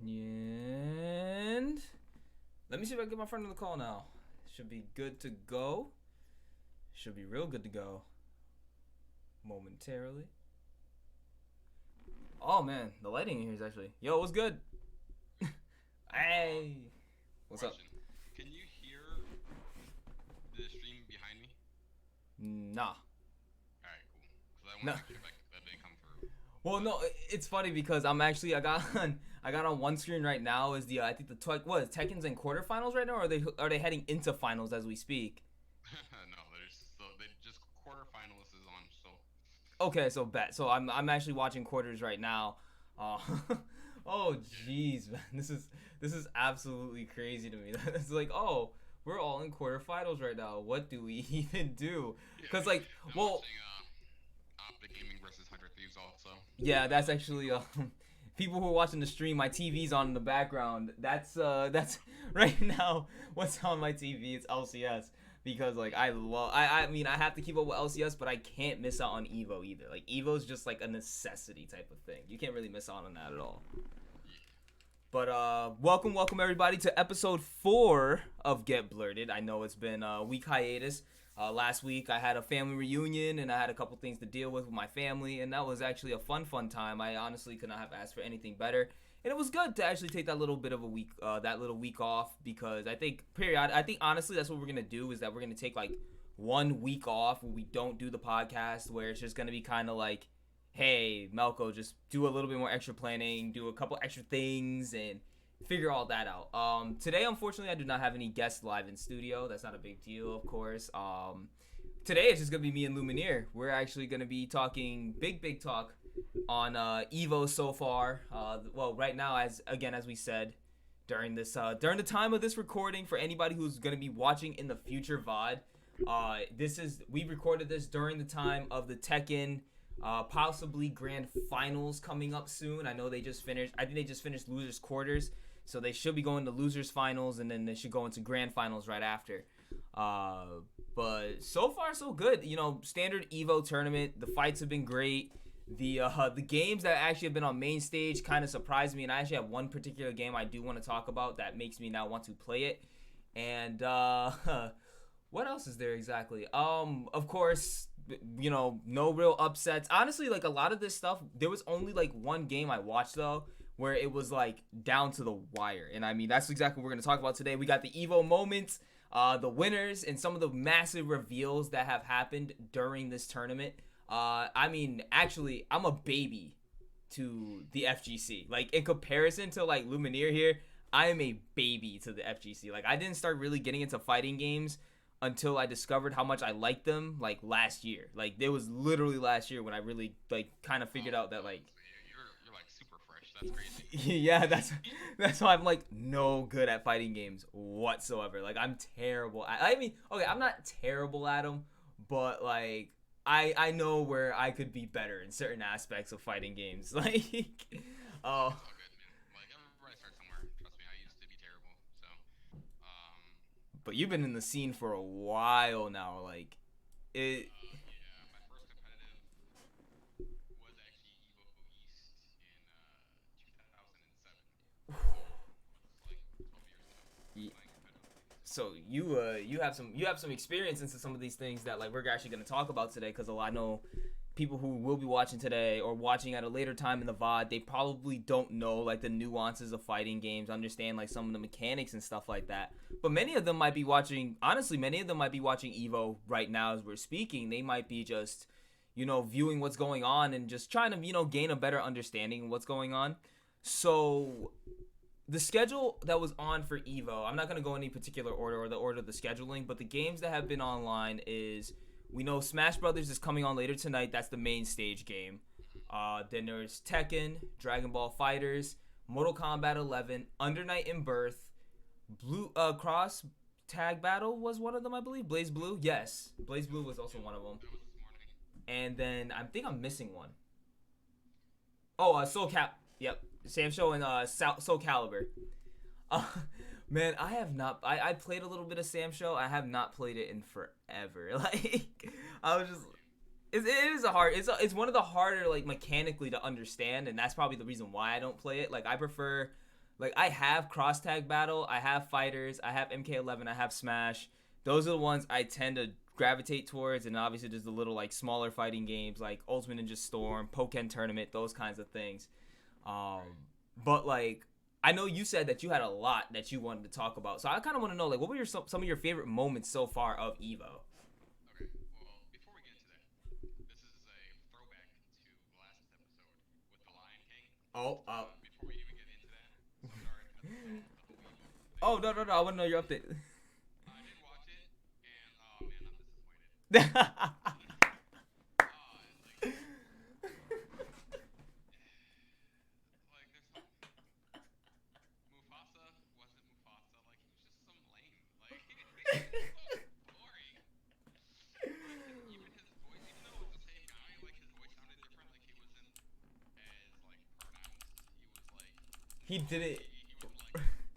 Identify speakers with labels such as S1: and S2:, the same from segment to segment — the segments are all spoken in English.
S1: And let me see if I can get my friend on the call now. Should be good to go. Should be real good to go. Momentarily. Oh man, the lighting in here is actually. Yo, what's good? Hey. What's up?
S2: Can you hear the stream behind me?
S1: Nah.
S2: Alright, cool. Because I
S1: No.
S2: want to make sure that didn't come through.
S1: Well, no, it's funny because I got on one screen right now is the I think the Tekken's in quarterfinals right now, or are they heading into finals as we speak?
S2: No, they just quarterfinalists is on. So
S1: Okay, so bet. So I'm actually watching quarters right now. Uh, oh jeez, man, this is absolutely crazy to me. It's like, oh, we're all in quarterfinals right now. What do we even do? Because like,
S2: I'm
S1: well,
S2: watching Optic Gaming versus 100 Thieves also.
S1: yeah, that's actually people who are watching the stream. My TV's on in the background. That's right now. What's on my TV? It's LCS because like I mean I have to keep up with LCS, but I can't miss out on EVO either. Like EVO's just like a necessity type of thing. You can't really miss out on that at all. But welcome everybody to episode 4 of GetBlerded. I know it's been a week hiatus. Last week I had a family reunion and I had a couple things to deal with my family, and that was actually a fun time. I honestly could not have asked for anything better, and it was good to actually take that little bit of a week, that little week off, because I think honestly that's what we're gonna do, is that we're gonna take like 1 week off where we don't do the podcast, where it's just gonna be kind of like, hey, Malco, just do a little bit more extra planning, do a couple extra things, and figure all that out. Today, unfortunately, I do not have any guests live in studio. That's not a big deal, of course. Today, it's just going to be me and Lumineer. We're actually going to be talking big talk on EVO so far. Well, right now, as we said, during the time of this recording, for anybody who's going to be watching in the future VOD, we recorded this during the time of the Tekken possibly grand finals coming up soon. I know they just finished. I think they just finished losers quarters, so they should be going to losers finals, and then they should go into grand finals right after. But so far so good. You know, standard EVO tournament. The fights have been great. The games that actually have been on main stage kind of surprised me, and I actually have one particular game I do want to talk about that makes me now want to play it. And what else is there exactly? Of course, you know, no real upsets. Honestly, like a lot of this stuff, there was only like one game I watched though where it was like down to the wire. And I mean, that's exactly what we're going to talk about today. We got the EVO moments, the winners, and some of the massive reveals that have happened during this tournament. I mean, actually, I'm a baby to the FGC. Like in comparison to like Lumineer here, I am a baby to the FGC. Like I didn't start really getting into fighting games until I discovered how much I liked them, like last year. Like it was literally last year when I really like kind of figured out that like
S2: you're like super fresh. That's crazy.
S1: yeah, that's why I'm like no good at fighting games whatsoever. Like I'm terrible I mean, okay, I'm not terrible at them, but like I know where I could be better in certain aspects of fighting games. Like oh,
S2: It's all good, man. Like everybody starts somewhere. Trust me, I used to be terrible. So,
S1: but you've been in the scene for a while now, like it.
S2: yeah, my first competitive was actually EVO East in 2007. So it's like 12 years now playing competitively.
S1: So you have some experience into some of these things that like we're actually going to talk about today, because I know people who will be watching today or watching at a later time in the VOD, they probably don't know like the nuances of fighting games, understand like some of the mechanics and stuff like that. But many of them might be watching, honestly, many of them might be watching EVO right now as we're speaking. They might be just, you know, viewing what's going on and just trying to, you know, gain a better understanding of what's going on. So the schedule that was on for EVO, I'm not going to go in any particular order or the order of the scheduling, but the games that have been online is, we know Smash Brothers is coming on later tonight. That's the main stage game. Then there's Tekken, Dragon Ball Fighters, Mortal Kombat 11, Under Night in Birth, Blue Cross Tag Battle was one of them, I believe. Blaze Blue, yes, Blaze Blue was also one of them.
S2: That was this morning.
S1: And then I think I'm missing one. Oh, Yep, Sam Show and Soul Calibur. Uh, man, I have not. I played a little bit of Sam Show. I have not played it in forever. Like, I was just. It is a hard. It's one of the harder like mechanically to understand, and that's probably the reason why I don't play it. Like, I prefer Like I have cross tag battle, I have fighters, I have MK11, I have Smash. Those are the ones I tend to gravitate towards, and obviously there's the little like smaller fighting games like Ultimate Ninja Storm, Pokken Tournament, those kinds of things. Um, but like I know you said that you had a lot that you wanted to talk about, so I kind of want to know like what were some of your favorite moments so far of Evo?
S2: Okay, well, before we get into that, this is a throwback to the last episode with the Lion King.
S1: Oh,
S2: Before we even get into that, sorry to cut this off with the whole Evo thing,
S1: oh no no no! I want to know your update.
S2: I did watch it, and oh man, I'm disappointed. Like, like there's Mufasa wasn't Mufasa. Like he was just some lame. Like he was so boring. Like even his voice, even though it was the same guy, like his voice sounded different. Like he wasn't as like pronounced. He was like
S1: He
S2: more
S1: did it.
S2: husky.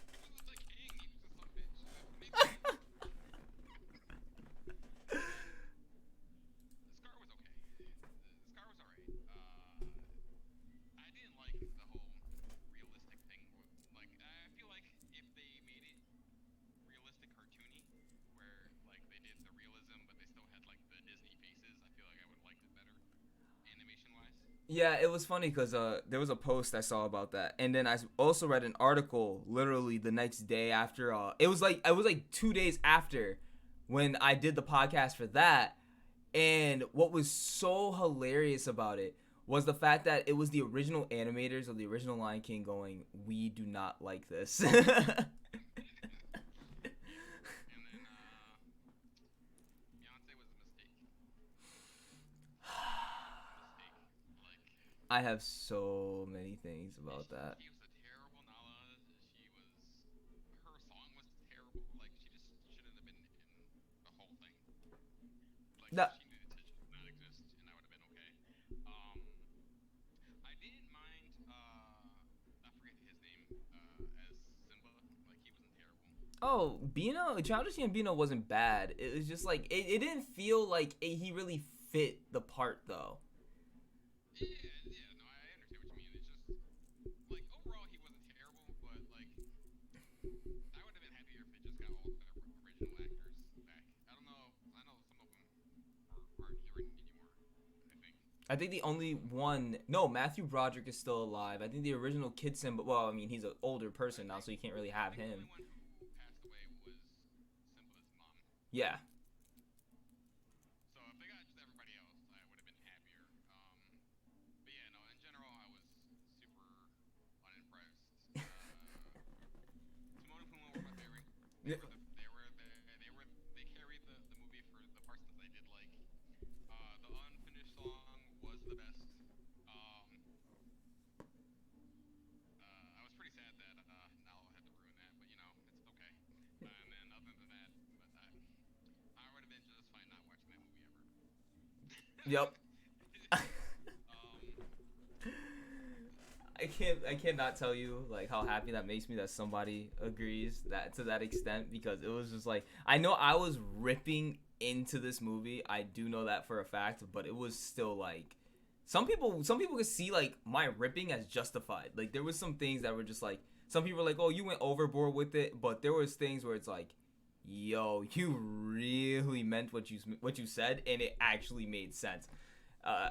S2: He wasn't the king. He was just some bitch. Scar was okay. Scar was alright. I didn't like the whole realistic thing. Like I feel like if they made it realistic cartoony where like they did the realism but they still had like the Disney faces. I feel like I would have liked it better animation wise.
S1: Yeah, it was funny because there was a post I saw about that, and then I also read an article literally the next day after. It was like 2 days after when I did the podcast for that, and what was so hilarious about it was the fact that it was the original animators of the original Lion King going, "We do not like this."
S2: Yeah. And then Beyonce was a mistake. A mistake. Like
S1: I have so many things about that.
S2: she was a terrible Nala. She was her song was terrible. Like she just shouldn't have been in the whole thing. Like
S1: No,
S2: she needed to just not exist, and that would have been okay. Um, I didn't mind. I forget his name. As Simba, like he wasn't terrible.
S1: oh, Bino, Childish Gambino wasn't bad. It was just like it didn't feel like he really fit the part though.
S2: Yeah, yeah, no, I understand what you mean. It's just like overall he wasn't terrible, but like I would have been happier if it just got all the original actors back. I don't know. I know some of them aren't here anymore. I think.
S1: I think the only one, no, Matthew Broderick is still alive. I think the original Kid Simba. Well, I mean, he's an older person now, so you can't really
S2: I
S1: have
S2: think the only
S1: him.
S2: one who passed away was Simba's mom.
S1: Yeah,
S2: So if they got just everybody else, I would have been happier. But yeah, no. In general, I was super unimpressed. Timon and Pumbaa were my favorite. They
S1: yeah.
S2: were they carried the movie for the parts that they did like. The unfinished song was the best. Um, I was pretty sad that Nala had to ruin that, but you know it's okay. And then other than that, but I would have been just fine not watching that movie ever.
S1: Yep.
S2: um,
S1: I cannot tell you like how happy that makes me that somebody agrees that to that extent, because it was just like I know I was ripping into this movie. I do know that for a fact, but it was still like some people could see like my ripping as justified. Like there was some things that were just like some people were like, "Oh, you went overboard with it," but there was things where it's like, "Yo, you really meant what you said, and it actually made sense." Uh,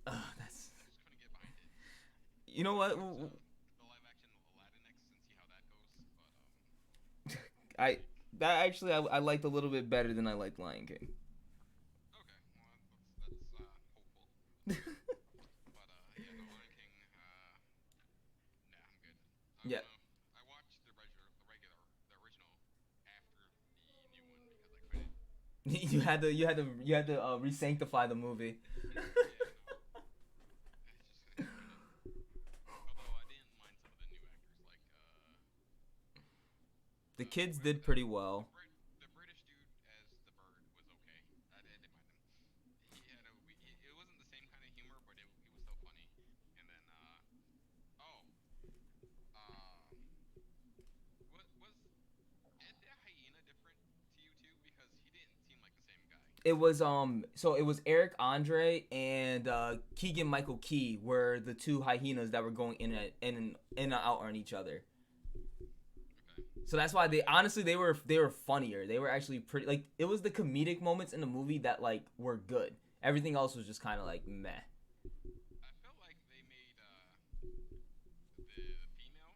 S2: yeah, like
S1: that's
S2: I just couldn't get behind it.
S1: you
S2: I'm
S1: know what.
S2: excited for the live action Aladdin next and see how that goes. But
S1: I
S2: like
S1: that actually I liked a little bit better than I liked Lion King.
S2: okay, well that's hopeful. But yeah, no Lion King. Nah, I'm good. I
S1: Yeah,
S2: wanna. I watched the original after the new one because I couldn't.
S1: you had to re-sanctify the movie.
S2: Yeah, no, I just couldn't. Although I didn't mind some of the new actors, like
S1: The kids
S2: whoever
S1: did pretty well.
S2: the British dude as the bird was okay. I didn't mind him. He had it wasn't the same kind of humor, but he was still funny. And then oh um what was Ed the hyena different to you too? Because he didn't seem like the same guy.
S1: It was so it was Eric Andre and Keegan Michael Key were the two hyenas that were going in and out on each other.
S2: Okay.
S1: So that's why they honestly they were funnier. They were actually pretty like it was the comedic moments in the movie that like were good. Everything else was just kind of like meh.
S2: I felt like they made the female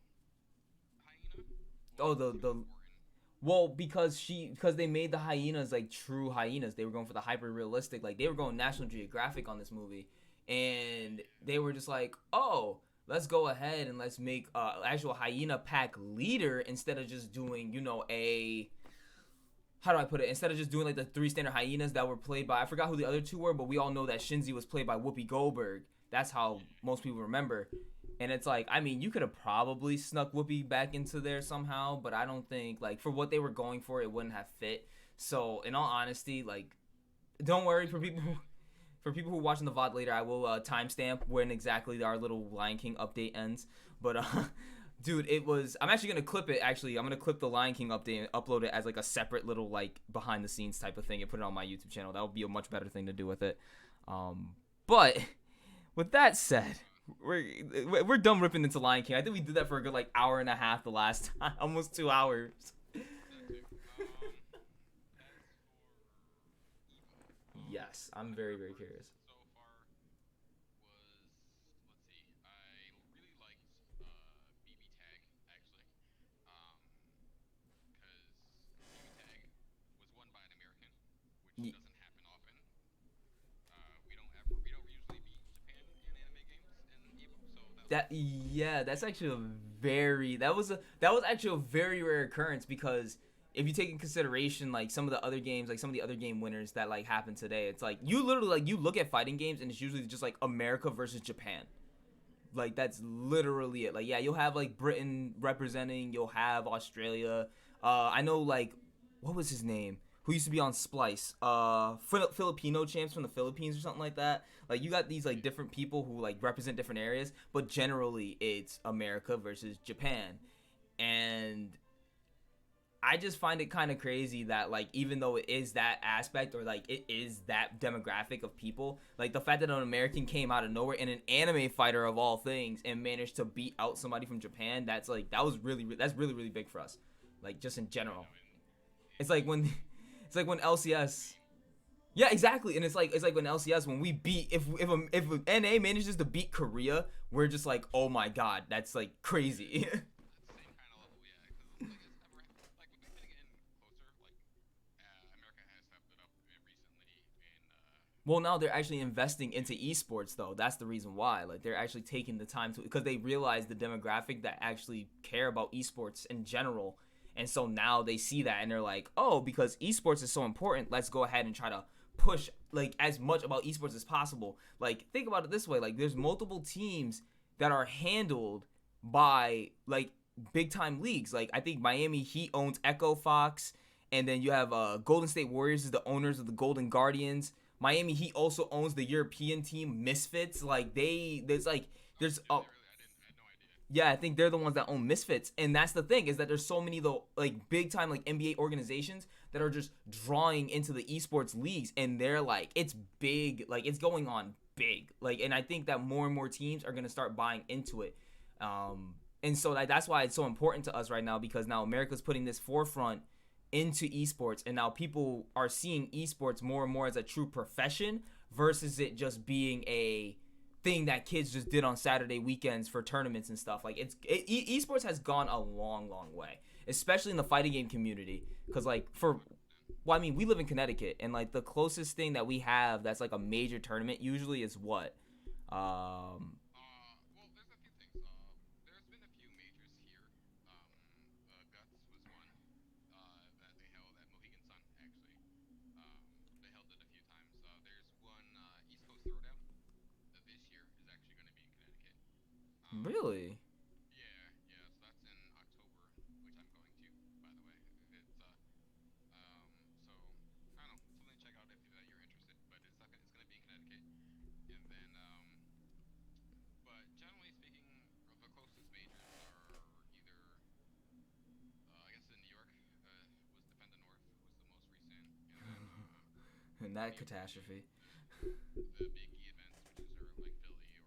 S2: hyena
S1: Oh
S2: way too
S1: the
S2: important.
S1: well because they made the hyenas like true hyenas. They were going for the hyper realistic. Like they were going National Geographic on this movie, and they were just like, oh, let's go ahead and let's make actual hyena pack leader instead of just doing a how do I put it? Instead of just doing like the three standard hyenas that were played by I forgot who the other two were, but we all know that Shinzi was played by Whoopi Goldberg. That's how most people remember. And it's like, I mean, you could have probably snuck Whoopi back into there somehow, but I don't think like for what they were going for, it wouldn't have fit. So, in all honesty, like, don't worry for people. For people who are watching the VOD later, I will timestamp when exactly our little Lion King update ends. But dude, it was. I'm actually gonna clip it. Actually, I'm gonna clip the Lion King update and upload it as like a separate little like behind the scenes type of thing and put it on my YouTube channel. That would be a much better thing to do with it. But with that said, we're done ripping into Lion King. I think we did that for a good like hour and a half the last time, almost 2 hours.
S2: That too. As for Evo,
S1: Yes, I'm very very curious.
S2: so far was let's see. I really liked BB Tag actually, because BB Tag was won by an American, which
S1: Y-
S2: doesn't happen often. We don't usually beat Japan in anime games in Evo, so that was
S1: That
S2: cool.
S1: yeah, that's actually a very that was actually a very rare occurrence because if you take in consideration like some of the other games, like some of the other game winners that like happen today, it's like you literally like you look at fighting games and it's usually just like America versus Japan. Like that's literally it. Like yeah, you'll have like Britain representing, you'll have Australia. I know like what was his name? Who used to be on Splice? Filipino champs from the Philippines or something like that. Like you got these like different people who like represent different areas, but generally it's America versus Japan. And I just find it kind of crazy that like even though it is that aspect or like it is that demographic of people, like the fact that an American came out of nowhere and an anime fighter of all things and managed to beat out somebody from Japan, that's like that's really really big for us. Like just in
S2: Yeah,
S1: general.
S2: no,
S1: It's
S2: in
S1: like
S2: Evo
S1: when it's like when LCS.
S2: anime.
S1: Yeah, exactly. And it's like when LCS when we beat if NA manages to beat Korea, we're just like, "Oh my god, that's like crazy."
S2: It's the same kind of level, yeah. Because I don't think it's ever like we've been getting closer. Like America has stepped it up recently in
S1: Well, now they're actually investing into esports, though. That's the reason why. Like, they're actually taking the time to, because they realize the demographic that actually care about esports in general. And so now they see that and they're like, oh, because esports is so important, let's go ahead and try to push, like, as much about esports as possible. Like, think about it this way like, there's multiple teams that are handled by, like, big time leagues. Like, I think Miami Heat owns Echo Fox. And then you have Golden State Warriors is the owners of the Golden Guardians. Miami Heat also owns the European team Misfits. Like there's like
S2: oh,
S1: there's
S2: do they really? I had no idea.
S1: yeah, I think they're the ones that own Misfits, and that's the thing is that there's so many though like big time like NBA organizations that are just drawing into the esports leagues, and they're like it's big, like it's going on big, like, and I think that more and more teams are gonna start buying into it, and so that's why it's so important to us right now because now America's putting this forefront into esports and now people are seeing esports more and more as a true profession versus it just being a thing that kids just did on Saturday weekends for tournaments and stuff. Like esports has gone a long long way, especially in the fighting game community because like for well I mean we live in Connecticut and like the closest thing that we have that's like a major tournament usually is what um
S2: Well, there's a few things. There's been a few majors here. Um, Guts was one that they held at Mohegan Sun, actually. They held it a few times. There's one East Coast Throwdown this year is actually going to be in Connecticut. Um,
S1: really
S2: yeah, yeah. So that's in October, which I'm going to, by the way. It's so I don't know, something to check out if you're interested. But it's not, it's going to be in Connecticut, and then
S1: that catastrophe.
S2: the big E events, which is are like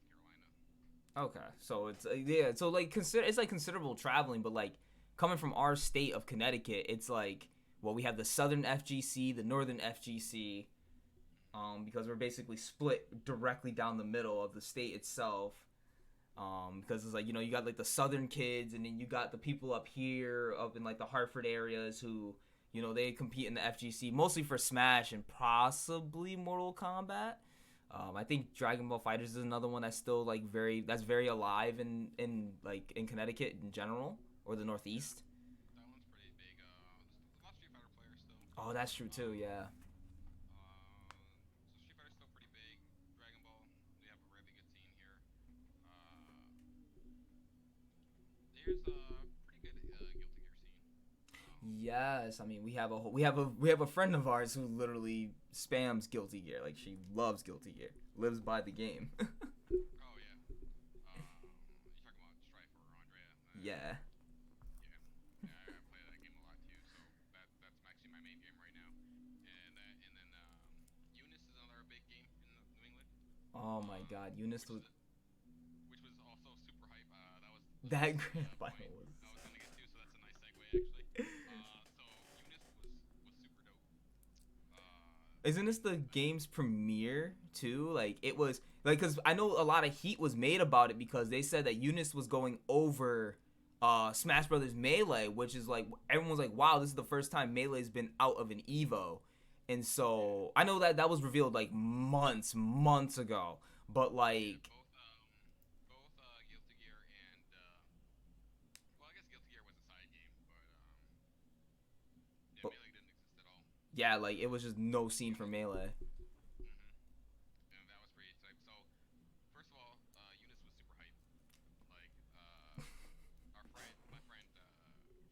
S2: Philly or North Carolina.
S1: Okay, so it's yeah, so like consider it's like considerable traveling, but like coming from our state of Connecticut, it's like well, we have the Southern FGC, the Northern FGC, because we're basically split directly down the middle of the state itself. Because it's like you got like the Southern kids, and then you got the people up here, up in like the Hartford areas, who they compete in the FGC mostly for Smash and possibly Mortal Kombat. I think Dragon Ball Fighters is another one that's still like very alive in Connecticut in general or the Northeast.
S2: That one's pretty big. There's a lot of Street Fighter players still.
S1: Oh, that's true too. Yeah.
S2: So Street Fighter's still pretty big. Dragon Ball, we have a really good scene here. There's a pretty good Guilty Gear scene.
S1: Yes, I mean we have a friend of ours who literally spams Guilty Gear. Like she loves Guilty Gear, lives by the game.
S2: Oh yeah. You talking about Strife or Andrea?
S1: Yeah.
S2: Yeah, I play that game a lot too. So that's actually my main game right now. And then Eunice is another big game in New England.
S1: Oh my God, Eunice was
S2: Which was also super hype. That was
S1: that
S2: the
S1: grand
S2: point
S1: final was.
S2: I was gonna get to, so that's a nice segue actually. So Eunice was super dope.
S1: Isn't this the game's premiere too? Like it was like because I know a lot of heat was made about it because they said that Eunice was going over Smash Brothers Melee, which is like everyone's like, wow, this is the first time Melee's been out of an EVO, and so I know that was revealed like months ago, but like.
S2: Both Guilty Gear and well, I guess Guilty Gear was a side game, but yeah, Melee didn't exist at all.
S1: Yeah, like it was just no scene for Melee.
S2: And that was pretty exciting. So, first of all, Eunice was super hype. Like, my friend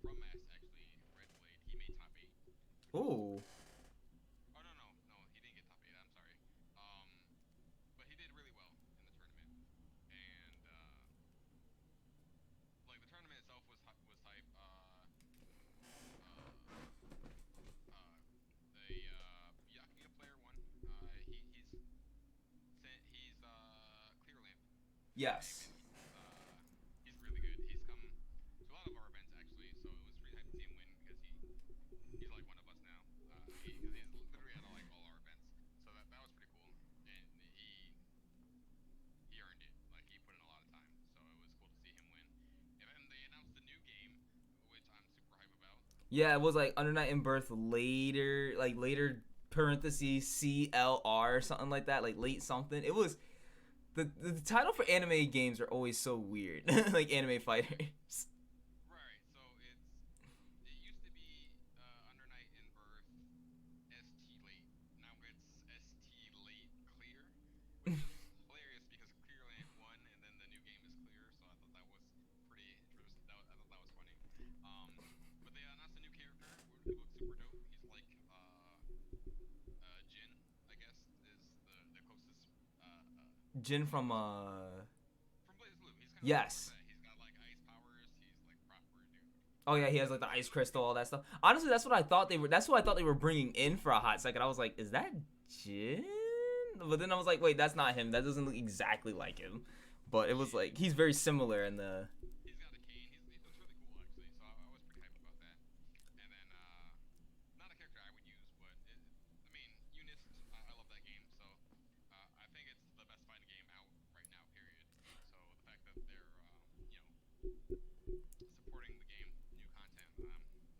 S2: from Mass actually, Red Blade, he made top 8.
S1: Ooh.
S2: Oh no, he didn't get top 8. I'm sorry. But he did really well in the tournament, and like the tournament itself was hype. The Byakuya player won. He's Clear Lamp.
S1: Yes.
S2: He's really good. He's come to a lot of our events actually, so it was pretty hype to see him win because he's like one of us now. He's literally at like all our events, so that was pretty cool, and he earned it. Like he put in a lot of time, so it was cool to see him win. And then they announced the new game, which I'm super hype about.
S1: Yeah, it was like Under Night in Birth later parentheses CLR or something like that, like late something. It was the title for anime games are always so weird, like anime fighters.
S2: Right. So it used to be Under Night in Birth ST Late. Now it's ST Late Clear, which is hilarious because Clear Lamp won and then the new game is Clear. So I thought that was pretty interesting. I thought that was funny. But they announced a new character who looks super dope. He's like Jin, I guess, is the closest.
S1: Jin from
S2: From Blaze Blue. He's kind of
S1: yes.
S2: like that. He's got like ice powers. He's like proper dude.
S1: Oh yeah, he has like the ice crystal, all that stuff. Honestly, that's what I thought they were. That's what I thought they were bringing in for a hot second. I was like, is that Jin? But then I was like, wait, that's not him. That doesn't look exactly like him. But it was like he's very similar in the.
S2: He's got a cane. He looks really cool actually. So I was pretty hyped about that. And then not a character I would use, but I mean Eunice. I love that game. So I think it's the best fighting game out right now. Period. So the fact that they're supporting the game, new content, I'm super excited.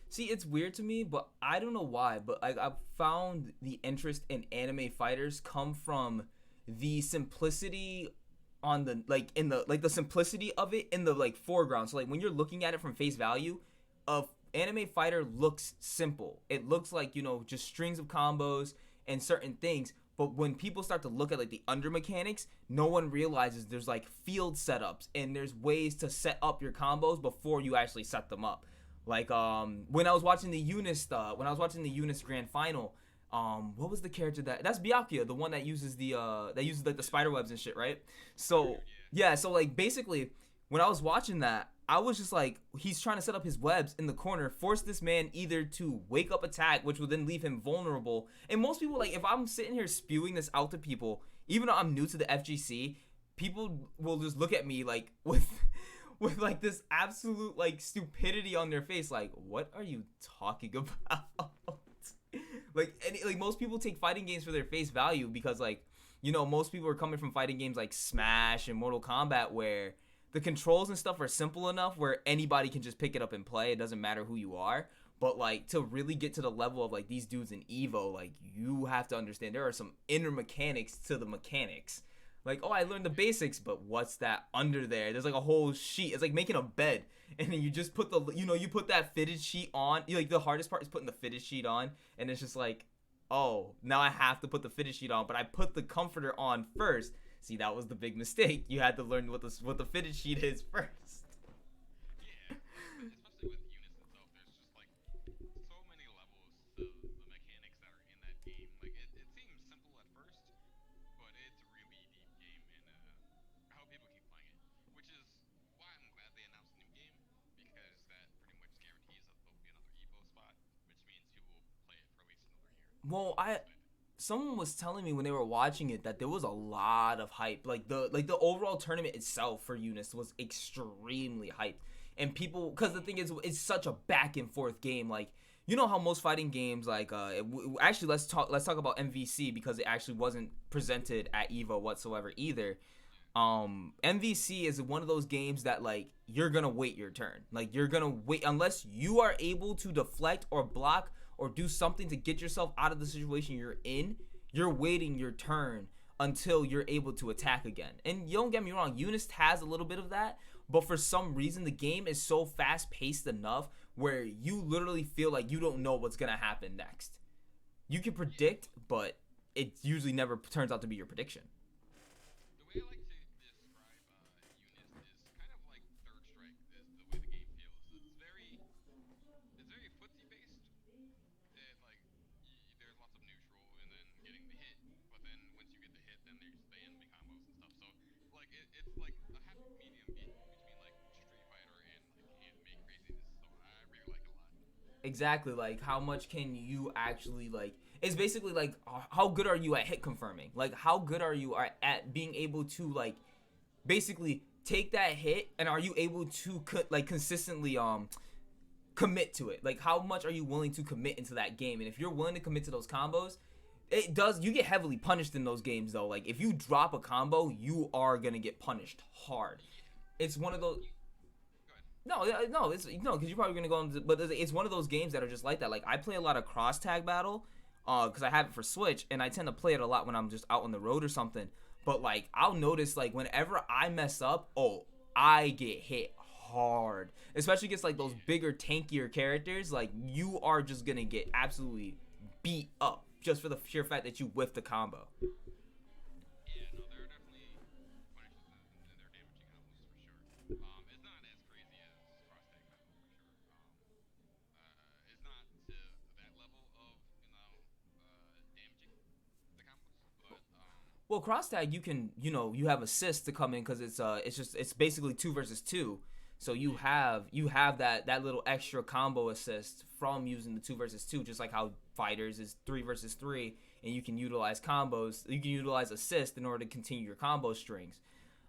S1: See, it's weird to me, but I don't know why. But I've found the interest in anime fighters come from the simplicity on the the simplicity of it in the like foreground. So like when you're looking at it from face value, a anime fighter looks simple. It looks like just strings of combos and certain things. But when people start to look at like the under mechanics, no one realizes there's like field setups and there's ways to set up your combos before you actually set them up. Like when I was watching the Eunice grand final, what was the character that's Byakuya, the one that uses like the spider webs and shit, right? So yeah, so like basically when I was watching that, I was just like, he's trying to set up his webs in the corner, force this man either to wake up attack, which will then leave him vulnerable. And most people, like, if I'm sitting here spewing this out to people, even though I'm new to the FGC, people will just look at me like with like this absolute like stupidity on their face, like, what are you talking about? Like most people take fighting games for their face value because, like, you know, most people are coming from fighting games like Smash and Mortal Kombat where the controls and stuff are simple enough where anybody can just pick it up and play. It doesn't matter who you are. But like to really get to the level of like these dudes in EVO, like you have to understand there are some inner mechanics to the mechanics. Like, oh, I learned the basics, but what's that under there? There's like a whole sheet. It's like making a bed, and then you just put the, you know, you put that fitted sheet on. Like the hardest part is putting the fitted sheet on, and it's just like, oh, now I have to put the fitted sheet on, but I put the comforter on first. See, that was the big mistake. You had to learn what the fitted sheet is first.
S2: Yeah, especially with Eunice itself, there's just like so many levels to the mechanics that are in that game. Like it seems simple at first, but it's a really deep game, and I hope people keep playing it. Which is why I'm glad they announced a new game, because that pretty much guarantees that there'll be another EVO spot, which means you will play it for at least another year.
S1: Well, someone was telling me when they were watching it that there was a lot of hype. Like the overall tournament itself for Eunice was extremely hyped, and people, because the thing is, it's such a back and forth game. Like, you know how most fighting games, like actually let's talk about MVC because it actually wasn't presented at EVO whatsoever either. MVC is one of those games that, like, you're gonna wait your turn. Like, you're gonna wait unless you are able to deflect or block or do something to get yourself out of the situation you're in. You're waiting your turn until you're able to attack again. And you don't get me wrong, Eunice has a little bit of that, but for some reason the game is so fast paced enough where you literally feel like you don't know what's gonna happen next. You can predict, but it usually never turns out to be your prediction.
S2: The way I like to describe Eunice is kind of like Third Strike is the way the game feels. It's very footsie based. And like there's lots of neutral and then getting the hit, but then once you get the hit, then there's the enemy combos and stuff. So like it's like a happy medium between like Street Fighter and like anime craziness. So I really like it a lot.
S1: Exactly, like how much can you actually, like, it's basically like how good are you at hit confirming, like how good are you at being able to, like, basically take that hit, and are you able to like consistently commit to it, like how much are you willing to commit into that game. And if you're willing to commit to those combos, you get heavily punished in those games though. Like if you drop a combo, you are gonna get punished hard. It's one of those. No, it's no, because you're probably gonna go into, but it's one of those games that are just like that. Like I play a lot of cross tag battle, because I have it for Switch, and I tend to play it a lot when I'm just out on the road or something. But like I'll notice, like whenever I mess up, oh, I get hit hard, especially against like those bigger, tankier characters. Like you are just gonna get absolutely beat up just for the sheer fact that you whiffed the combo.
S2: Yeah, no, there are definitely punishes and they're damaging combos for sure. It's not as crazy as cross tag battle for sure. It's not to that level of damaging the combos, but
S1: Well, cross tag, you can, you have assists to come in because it's basically 2 versus 2. So you have that little extra combo assist from using the 2 versus 2, just like how fighters is 3 versus 3, and you can utilize combos, you can utilize assist in order to continue your combo strings.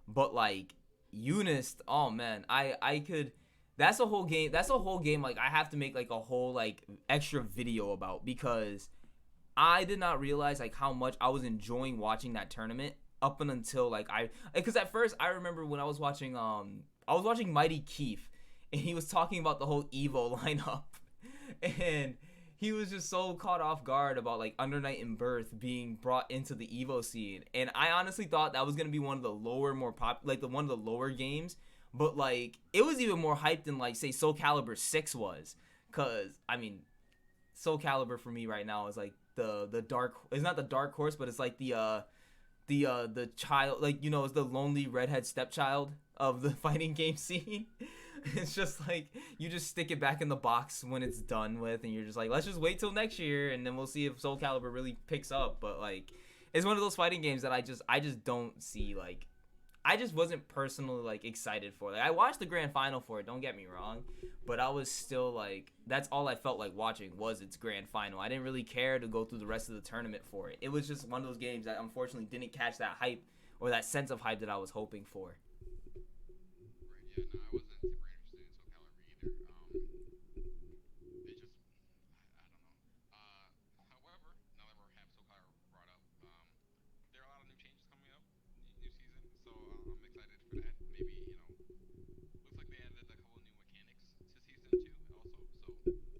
S1: But like Eunice, oh man, I could. That's a whole game. That's a whole game. Like I have to make like a whole like extra video about, because I did not realize like how much I was enjoying watching that tournament up and until like because at first I remember when I was watching Mighty Keith, and he was talking about the whole EVO lineup, and he was just so caught off guard about like Under Night and Birth being brought into the EVO scene, and I honestly thought that was gonna be one of the lower, one of the lower games, but like it was even more hyped than like say Soul Calibur 6 was, cause I mean Soul Calibur for me right now is like the dark, it's not the dark horse, but it's like the child, like, it's the lonely redhead stepchild of the fighting game scene. It's just like you just stick it back in the box when it's done with, and you're just like, let's just wait till next year and then we'll see if Soul Calibur really picks up. But like it's one of those fighting games that I just don't see, like I just wasn't personally like excited for it. Like, I watched the grand final for it, don't get me wrong, but I was still like, that's all I felt like watching was its grand final. I didn't really care to go through the rest of the tournament for it. It was just one of those games that unfortunately didn't catch that hype or that sense of hype that I was hoping for.
S2: Right. Yeah. No, I wasn't super interested in Soul Calibur either. It just, I don't know. However, now that we have Soul Calibur brought up, there are a lot of new changes coming up, new season. So I'm excited for that. Maybe looks like they added a couple new mechanics to season 2 also. So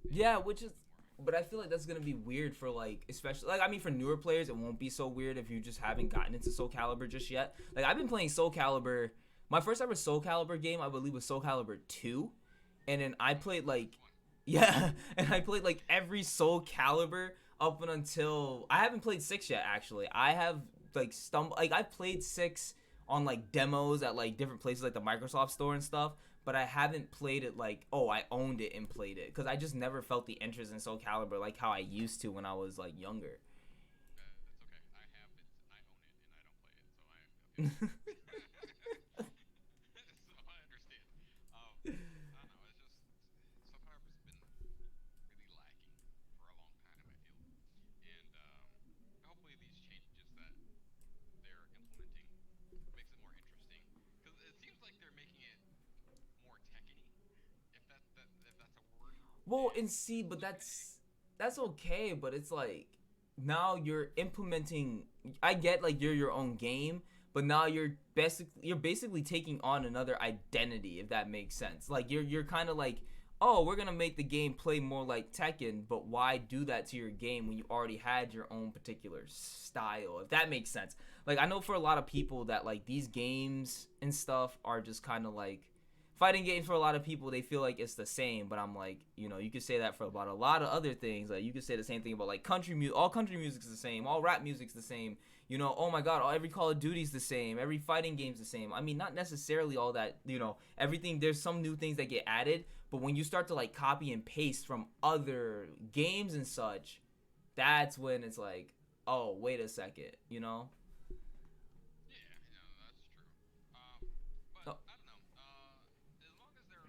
S2: maybe
S1: Yeah,
S2: that'll
S1: which is,
S2: be more
S1: but I
S2: interesting.
S1: feel like that's gonna be weird for like, especially like I mean for newer players, it won't be so weird if you just haven't gotten into Soul Calibur just yet. Like I've been playing Soul Calibur. My first ever Soul Calibur game, I believe, was Soul Calibur 2, and then I
S2: Oh,
S1: played
S2: that's
S1: like,
S2: fun.
S1: yeah, and I played like every Soul Calibur up and until I haven't played 6 yet. Actually, I have like I've played 6 on like demos at like different places like the Microsoft Store and stuff, but I haven't played it like, oh, I owned it and played it because I just never felt the interest in Soul Calibur like how I used to when I was like younger.
S2: That's okay. I have it. I own it, and I don't play it, so I feel you. So I understand. I don't know. It's just Soul Calibur's been really lacking for a long time, I feel, and hopefully these changes that they're implementing makes it more interesting. Because it seems like they're making it more Tekken-y, if that's a word,
S1: Well,
S2: and
S1: and see, but
S2: just adding.
S1: that's okay, but it's like now you're implementing. I get like you're your own game, but now you're basically taking on another identity, if that makes sense. Like you're kind of like, oh, we're gonna make the game play more like Tekken, but why do that to your game when you already had your own particular style? If that makes sense. Like I know for a lot of people that like these games and stuff are just kind of like fighting games. For a lot of people they feel like it's the same, but I'm like, you could say that for about a lot of other things. Like you could say the same thing about like country music. All country music's the same, all rap music's the same. Oh my god, every Call of Duty's the same, every fighting game's the same. I mean, not necessarily all that, everything. There's some new things that get added, but when you start to like copy and paste from other games and such, that's when it's like, oh, wait a second,
S2: Yeah, that's true. But
S1: Oh,
S2: I don't know. As long as they're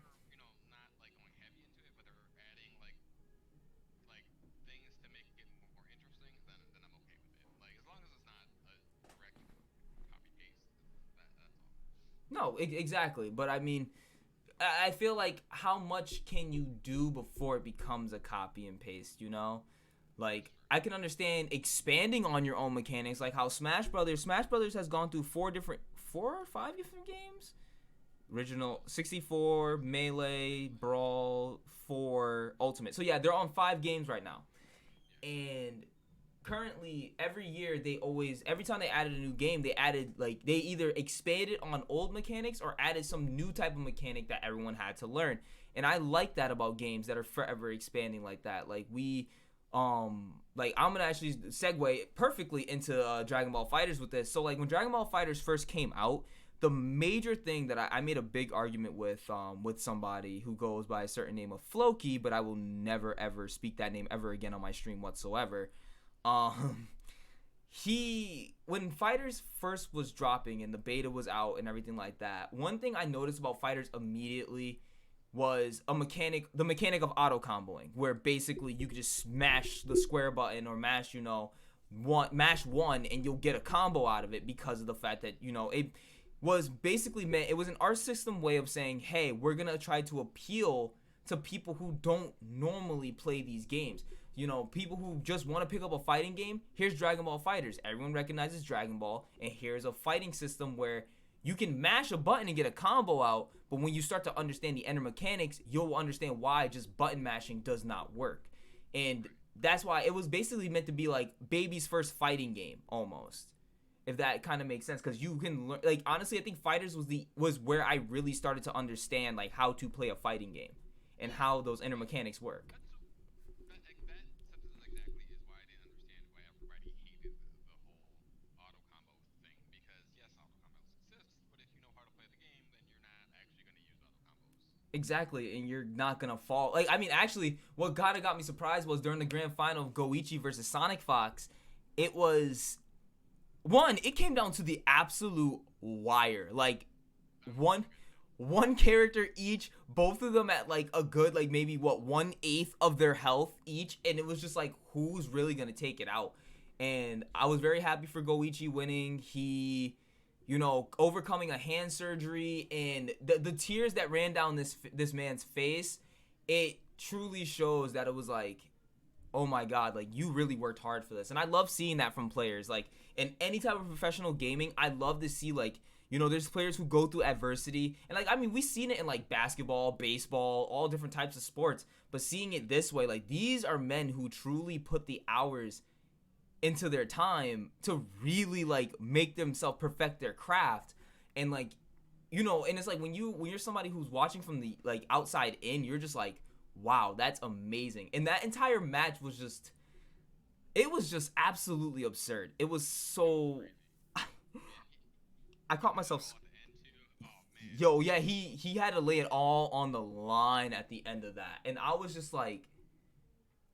S2: not like going heavy into it, but they're adding like things to make it more interesting, then I'm okay with it. Like as long as it's not a direct copy paste, that's all.
S1: no, exactly. But I mean, I feel like how much can you do before it becomes a copy and paste, Like
S2: That's true.
S1: I can understand expanding on your own mechanics, like how Smash Brothers has gone through four or five different games. Original 64, Melee, Brawl, 4, Ultimate. So yeah, they're on 5 games right now.
S2: Yeah.
S1: And currently every year every time they added a new game, they added like they either expanded on old mechanics or added some new type of mechanic that everyone had to learn. And I like that about games that are forever expanding like that. Like I'm gonna actually segue perfectly into Dragon Ball Fighters with this. So like when Dragon Ball Fighters first came out, the major thing that I made a big argument with somebody who goes by a certain name of Floki, but I will never ever speak that name ever again on my stream whatsoever. um he When Fighters first was dropping and the beta was out and everything like that, one thing I noticed about Fighters immediately was the mechanic of auto comboing, where basically you could just smash the square button or mash one and you'll get a combo out of it, because of the fact that it was basically meant, it was an art system way of saying, hey, we're gonna try to appeal to people who don't normally play these games. People who just want to pick up a fighting game. Here's Dragon Ball Fighters. Everyone recognizes Dragon Ball, and here's a fighting system where you can mash a button and get a combo out, but when you start to understand the inner mechanics, you'll understand why just button mashing does not work. And
S2: Right.
S1: that's why it was basically meant to be like baby's first fighting game almost. If that kind of makes sense, because you can learn. Like honestly, I think Fighters was where I really started to understand like how to play a fighting game and
S2: Yeah.
S1: how those inner
S2: Yeah.
S1: mechanics work.
S2: That's so that sentence exactly is why I didn't understand why everybody hated the whole auto combo thing. Because yes, auto combos exist, but if you know how to play the game, then you're not actually going to use auto combos.
S1: Exactly, and you're not gonna fall. Like I mean, actually, what kind of got me surprised was during the grand final of Goichi versus Sonic Fox. It was one. It came down to the absolute wire. Like one one character each, both of them at like a good like maybe what 1/8 of their health each, and it was just like who's really gonna take it out. And I was very happy for Goichi winning. He, you know, overcoming a hand surgery and the tears that ran down this man's face, it truly shows that it was like, oh my god, like you really worked hard for this. And I love seeing that from players. Like in any type of professional gaming, I love to see like, you know, there's players who go through adversity. And like I mean, we've seen it in like basketball, baseball, all different types of sports, but seeing it this way, like these are men who truly put the hours into their time to really like make themselves perfect their craft. And like, you know, and it's like when you're somebody who's watching from the like outside in, you're just like, wow, that's amazing. And that entire match was just, it was just absolutely absurd. It was so I caught myself. Yo, yeah, he had to lay it all on the line at the end of that, and I was just like,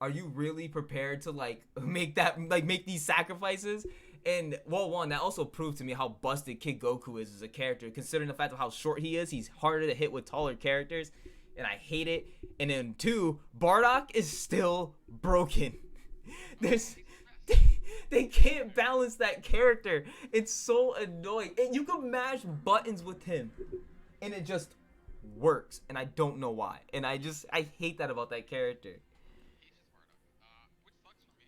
S1: are you really prepared to like make these sacrifices? And well, one, that also proved to me how busted Kid Goku is as a character, considering the fact of how short he is. He's harder to hit with taller characters, and I hate it. And then two, Bardock is still broken. There's they can't balance that character. It's so annoying. And you can mash buttons with him, and it just works. And I don't know why. And I hate that about that character.
S2: He's just Bardock, which sucks for me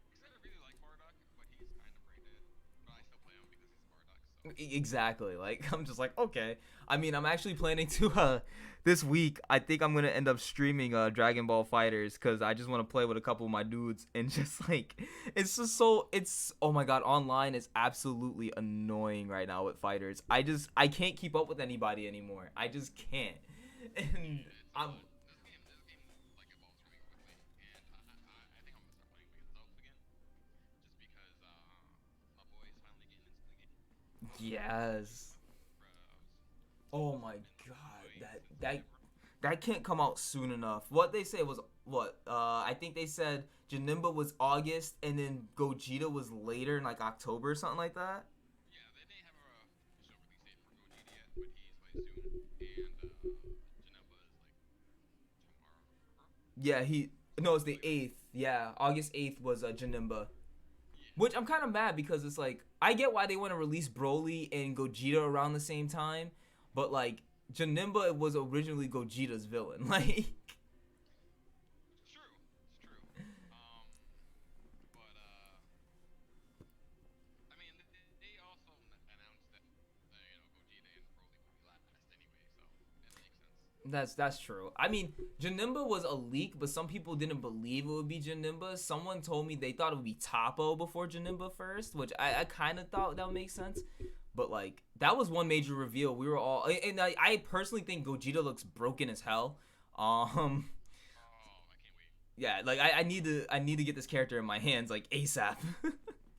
S2: because I really like Bardock, but he's kind of brain dead. But I still play him because he's Bardock. So
S1: Exactly. Like I'm just like, okay. I mean, I'm actually planning to this week, I think I'm going to end up streaming Dragon Ball Fighters cuz I just want to play with a couple of my dudes and just like it's just so it's oh my god, online is absolutely annoying right now with fighters. I can't keep up with anybody anymore. I just can't. And
S2: it's
S1: I'm
S2: this game like evolves really quickly, and I think I'm gonna start playing Weekend Zelda again, just because my boy's finally getting into the game.
S1: yes.
S2: Bros,
S1: Oh my
S2: my
S1: god.
S2: boy
S1: That
S2: since
S1: that
S2: ever.
S1: that can't come out soon enough. What they say was what? I think they said Janemba was August and then Gogeta was later in like October or something like that.
S2: Yeah, they didn't have a official release date for Gogeta yet, but he's like soon, and Janemba is like tomorrow.
S1: Yeah, he no, it's
S2: It's
S1: the
S2: like
S1: 8th. Yeah, August 8th was Janemba.
S2: yeah,
S1: Which I'm kind of mad because it's like I get why they want to release Broly and Gogeta around the same time, but like Janemba was originally Gogeta's villain. Like
S2: it's true, it's true. But I mean, they also announced that Gogeta and Broly would be last anyway, so it makes sense.
S1: that's true. I mean, Janemba was a leak, but some people didn't believe it would be Janemba. Someone told me they thought it would be Toppo before Janemba first, which I kind of thought that would make sense. But like that was one major reveal. We were all, and I personally think Gogeta looks broken as hell. Um,
S2: Oh, I can't wait.
S1: yeah, like I need to get this character in my hands like ASAP.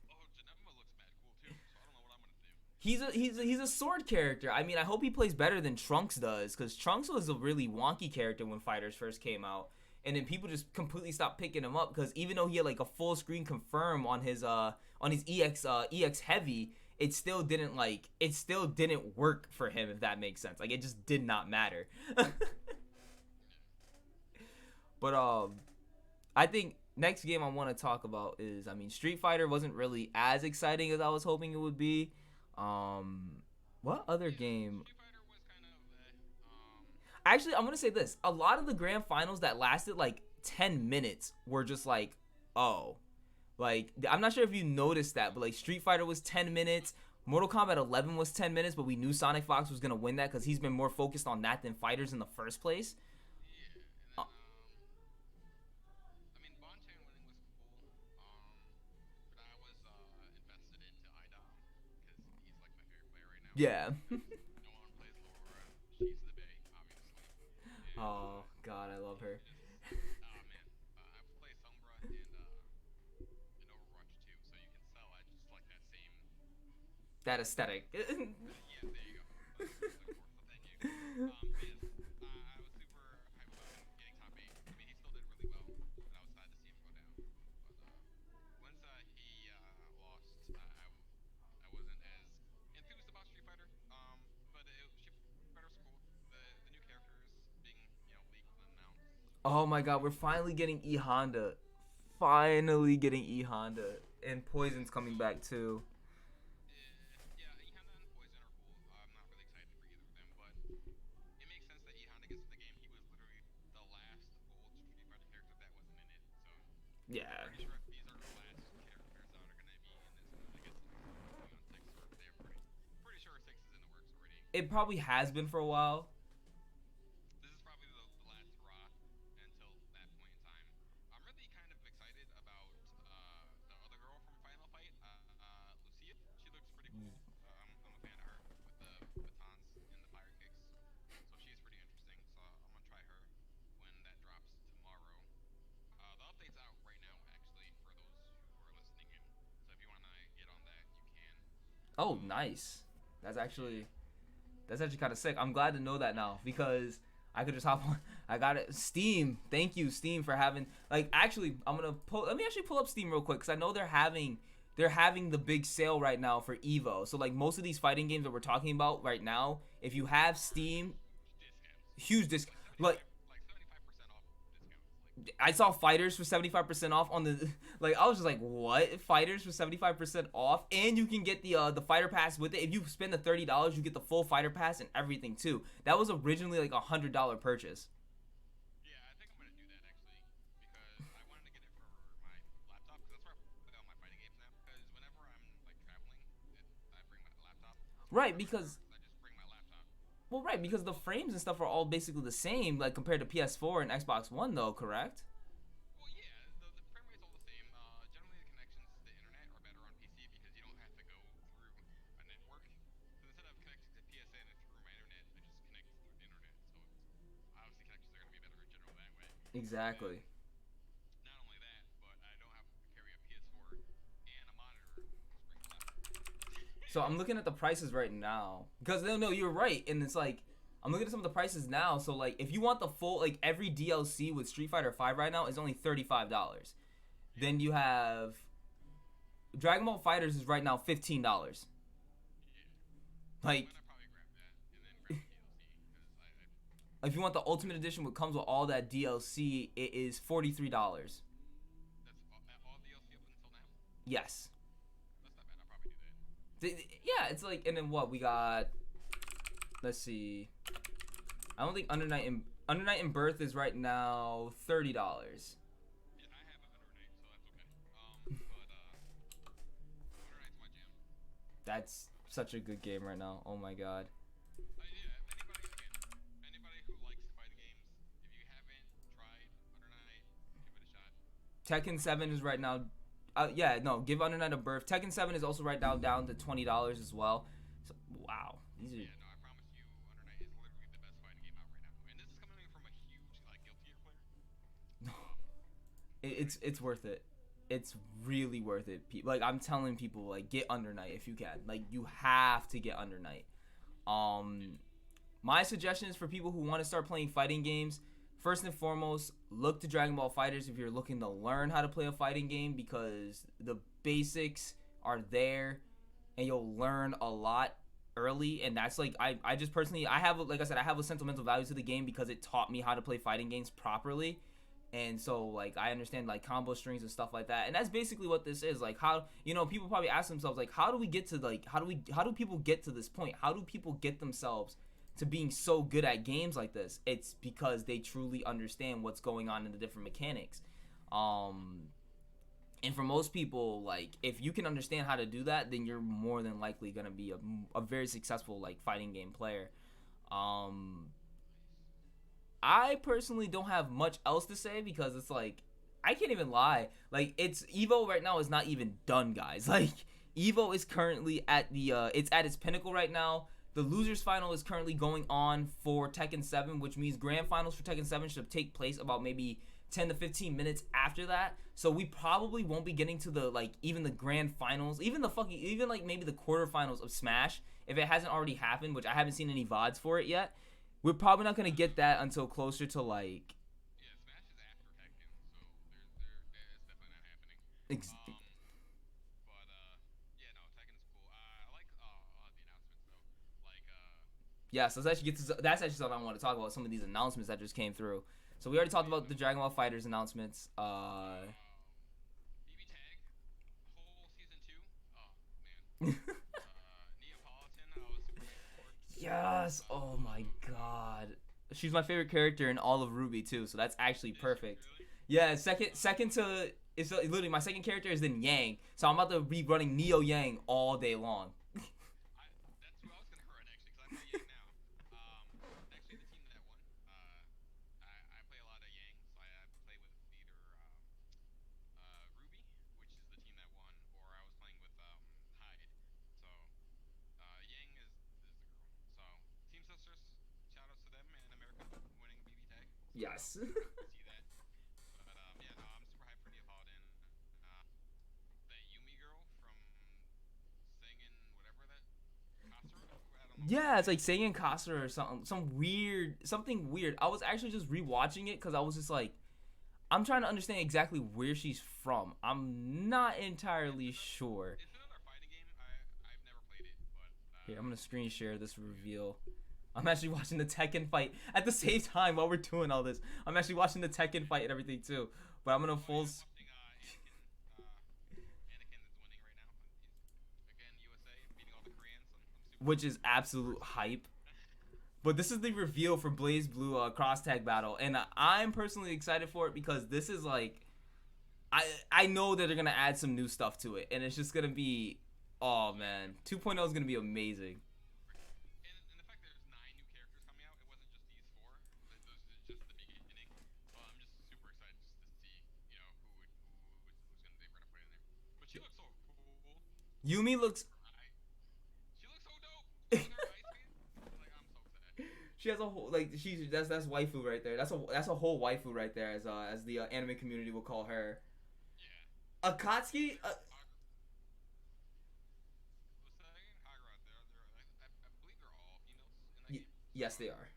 S2: Oh, Janemba looks mad cool too, so I don't know what I'm gonna do.
S1: He's a sword character. I mean, I hope he plays better than Trunks does, because Trunks was a really wonky character when Fighters first came out, and then people just completely stopped picking him up because even though he had like a full screen confirm on his EX heavy, it still didn't work for him, if that makes sense. Like it just did not matter. But I think next game I want to talk about is, I mean, Street Fighter wasn't really as exciting as I was hoping it would be. Um, what other
S2: Yeah,
S1: game?
S2: Street Fighter was kind of
S1: Actually, I'm gonna say this: a lot of the grand finals that lasted like 10 minutes were just like, oh, like I'm not sure if you noticed that, but like Street Fighter was 10 minutes. Mortal Kombat 11 was 10 minutes, but we knew Sonic Fox was gonna win that because he's been more focused on that than fighters in the first place.
S2: yeah, and
S1: Uh,
S2: then I mean Bontan winning was cool. But I was invested into IDOM because he's like my favorite player right now.
S1: yeah.
S2: Because no one plays Laura. She's the Bay, obviously, and
S1: Oh God, I love her.
S2: it's just man. I play Sombra in Overwatch too, so you can tell I just like that same.
S1: That aesthetic.
S2: Yeah, there you go. I was looking for it, so thank you. But yes, I was super hyped about him getting top eight. I mean, he still did really well, but I was sad to see him go down. But once he lost, I wasn't as enthused about Street Fighter.
S1: Oh my god, we're finally getting E Honda. Finally getting E Honda. And Poison's coming back too.
S2: Yeah, E-Honda and Poison are cool. I'm not really excited for either of them, but it makes sense that E-Honda gets in the game. He was literally the last old Street Fighter character that wasn't in it, so I'm
S1: Yeah.
S2: pretty sure if these are the last characters that are gonna be in this, I guess like going on six, or they're pretty sure six is in the works already.
S1: It probably has been for a while.
S2: This is probably the last hurrah until that point in time. I'm really kind of excited about the other girl from Final Fight, Lucia. She looks pretty cool. I'm a fan of her with the batons and the fire kicks. So she's pretty interesting. So I'm gonna try her when that drops tomorrow. The update's out right now, actually, for those who are listening in. So if you wanna get on that, you can.
S1: Oh,
S2: Um,
S1: nice. That's
S2: yeah.
S1: actually that's actually kind of sick. I'm glad to know that now because I could just hop on. I got it. Steam. Thank you, Steam, for having like actually. I'm gonna pull. Let me actually pull up Steam real quick because I know they're having the big sale right now for EVO. So like most of these fighting games that we're talking about right now, if you have
S2: Are
S1: Steam,
S2: huge discounts.
S1: huge disc.
S2: Like
S1: Like
S2: 75% off discounts. Like
S1: I saw fighters for 75% off on the like I was just like what fighters for 75% off and you can get the fighter pass with it. If you spend the $30 you get the full fighter pass and everything too. That was originally like $100 purchase.
S2: yeah, I think I'm gonna do that actually because I wanted to get it for my laptop because that's where I play all my fighting games now. Because whenever I'm like traveling, I bring my laptop. So
S1: Right,
S2: wherever I work,
S1: because
S2: I just bring my laptop.
S1: right, because the frames and stuff are all basically the same like compared to PS4 and Xbox One though, correct?
S2: Well, yeah, the frame rate's all the same. Generally, the connections to the internet are better on PC because you don't have to go through a network. Because instead of connecting to PSN and through my internet, I just connect through the internet. So it's obviously connections are gonna be better in general that way. And
S1: Exactly.
S2: not only that, but I don't have to carry a PS4 and a monitor. Just bring my laptop.
S1: So I'm looking at the prices right now because no, you're right, and it's like I'm looking at some of the prices now. So like if you want the full like every DLC with Street Fighter 5 right now is only $35.
S2: Yeah,
S1: Then you have Dragon Ball Fighters is right now $15.
S2: yeah. I'm
S1: Like
S2: gonna probably grab that and then grab the DLC because I
S1: if you want the Ultimate Edition, which comes with all that DLC, it is $43.
S2: that's all DLC up until now.
S1: Yes.
S2: That's not bad. I'll probably do that.
S1: Yeah, it's like and then what we got. Let's see. I don't think Under Night and Birth is right now $30.
S2: Yeah, I have it under night, so that's okay. But Under Night's my jam.
S1: That's such a good game right now. Oh my god.
S2: Yeah, anybody again, anybody who likes fighting games, if you haven't tried Under Night, give it a shot.
S1: Tekken 7 is right now. Yeah, no, give Under Night a birth. Tekken 7 is also right now down to $20 as well. So, wow, these
S2: Yeah, no, I promise you, Under Night is literally the best fighting game out right now, and this is coming from a huge Guilty Gear player.
S1: are.
S2: Under Night's
S1: It's
S2: good.
S1: worth it. It's really worth it. Like I'm telling people, like get Under Night if you can. Like you have to get Under Night. Um, my suggestion is for people who want to start playing fighting games. First and foremost, look to Dragon Ball Fighters if you're looking to learn how to play a fighting game because the basics are there and you'll learn a lot early and that's like I just personally I have like I said I have a sentimental value to the game because it taught me how to play fighting games properly and so like I understand like combo strings and stuff like that and that's basically what this is like how people probably ask themselves like how do we get to like how do people get to this point how do people get themselves to being so good at games like this it's because they truly understand what's going on in the different mechanics um and for most people like if you can understand how to do that then you're more than likely going to be a very successful like fighting game player um I personally don't have much else to say because it's like I can't even lie. Like it's Evo right now is not even done, guys. Like Evo is currently at the it's at its pinnacle right now. The losers final is currently going on for Tekken 7, which means grand finals for Tekken 7 should take place about maybe 10 to 15 minutes after that. So we probably won't be getting to the like even the grand finals, even like maybe the quarterfinals of Smash if it hasn't already happened, which I haven't seen any VODs for it yet. We're probably not gonna get that until closer to like.
S2: Yeah, Smash is after Tekken, so it's definitely not happening.
S1: Ex-
S2: Um, but yeah, no, Tekken is cool. I like the announcements though. Like
S1: Yeah, so that's actually something I want to talk about. Some of these announcements that just came through. So we already talked about the Dragon Ball Fighters announcements.
S2: BB Tag, whole season two. Oh man. Neapolitan, I was super hyped for.
S1: Yes. Oh my god. She's my favorite character in all of Ruby too. So that's actually
S2: Is she
S1: perfect.
S2: really?
S1: Yeah. Second to it's literally my second character is then Yang. So I'm about to be running Neo Yang all day long.
S2: I that's who I was gonna run actually, because I play Yang now. Actually the team that won. I play a lot of Yang, so I play with either Ruby, which is the team that won, or I was playing with Hyde. So Yang is the girl. So Team Sisters, shout outs to them in America winning BB Tag. So
S1: Yes.
S2: to see that. But yeah, no, I'm super hyped for Neapolitan. The Yumi girl from singing whatever that Kasura. I don't know what her
S1: Yeah, it's
S2: name
S1: like
S2: is.
S1: saying Casa or something, something weird. I was actually just rewatching it because I was just like, I'm trying to understand exactly where she's from. I'm not entirely sure.
S2: It's another fighting game. I've never played it, but
S1: Here, I'm gonna screen share this reveal. I'm actually watching the Tekken fight at the same time while we're doing all this. I'm actually watching the Tekken fight and everything too. But I'm gonna
S2: oh yeah,
S1: full,
S2: I'm watching Anakin. Anakin is winning right now. He's again USA beating all the Koreans. I'm super
S1: which is
S2: super
S1: absolute
S2: excited.
S1: hype. But this is the reveal for Blaze Blue cross tag battle, and I'm personally excited for it because this is like, I know that they're gonna add some new stuff to it, and it's just gonna be, oh
S2: Yeah.
S1: man, 2.0 is gonna be amazing.
S2: And the fact that there's nine new characters coming out, it wasn't just these four. Those is just the beginning. I'm just super excited just to see, who's gonna they're gonna put in there. But she looks so cool.
S1: Yumi looks.
S2: I she looks so dope with her ice skate. Like I'm so excited.
S1: She has a whole like she's that's waifu right there. That's a whole waifu right there as the anime community will call her.
S2: Yeah.
S1: Akatsuki,
S2: Second was second Kagura. I believe they're all females in that game. So
S1: yes they are.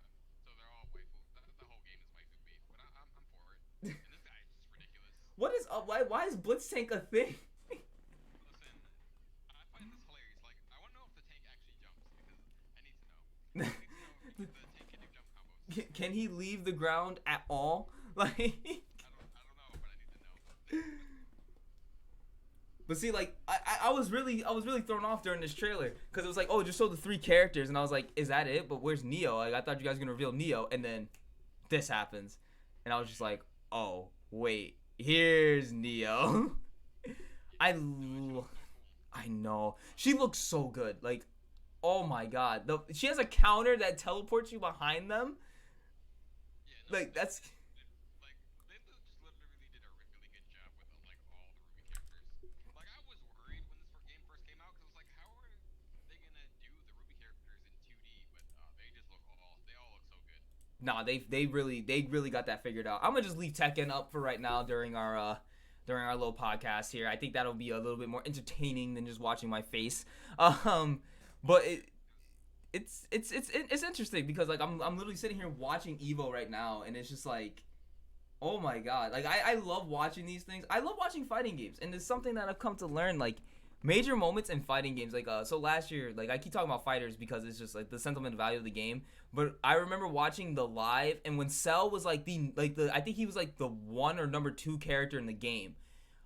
S2: so they're all waifu. The whole game is waifu based, but I'm for it. And this guy is just ridiculous.
S1: What is up? Why is Blitz Tank a thing?
S2: Listen, I find this hilarious. Like, I want to know if the tank actually jumps because I need to know. I need to know if the tank can do jump combos.
S1: Can he leave the ground at all? Like,
S2: I don't know, but I need to know.
S1: but see, like I was really thrown off during this trailer because it was like, oh, just show the three characters, and I was like, is that it? But where's Neo? Like I thought you guys were gonna reveal Neo, and then this happens, and I was just like, oh wait, here's Neo. I
S2: Yeah, no, she looks so cool.
S1: I know she looks so good. Like, oh my god, she has a counter that teleports you behind them.
S2: Yeah, no,
S1: Like that's
S2: just literally did a really good job with like all the Ruby characters. Like I was worried when this game first came out because I was like, how are they gonna do the Ruby characters in 2D? But they all look so good.
S1: nah. They really got that figured out. I'm gonna just leave Tekken up for right now during our little podcast here. I think that'll be a little bit more entertaining than just watching my face. Um, but it's interesting because like I'm literally sitting here watching Evo right now, and it's just like, oh my god, like I love watching these things. I love watching fighting games, and it's something that I've come to learn. Like major moments in fighting games, like so last year, like I keep talking about fighters because it's just like the sentimental value of the game. But I remember watching the live, and when Cell was like the I think he was like the one or number two character in the game.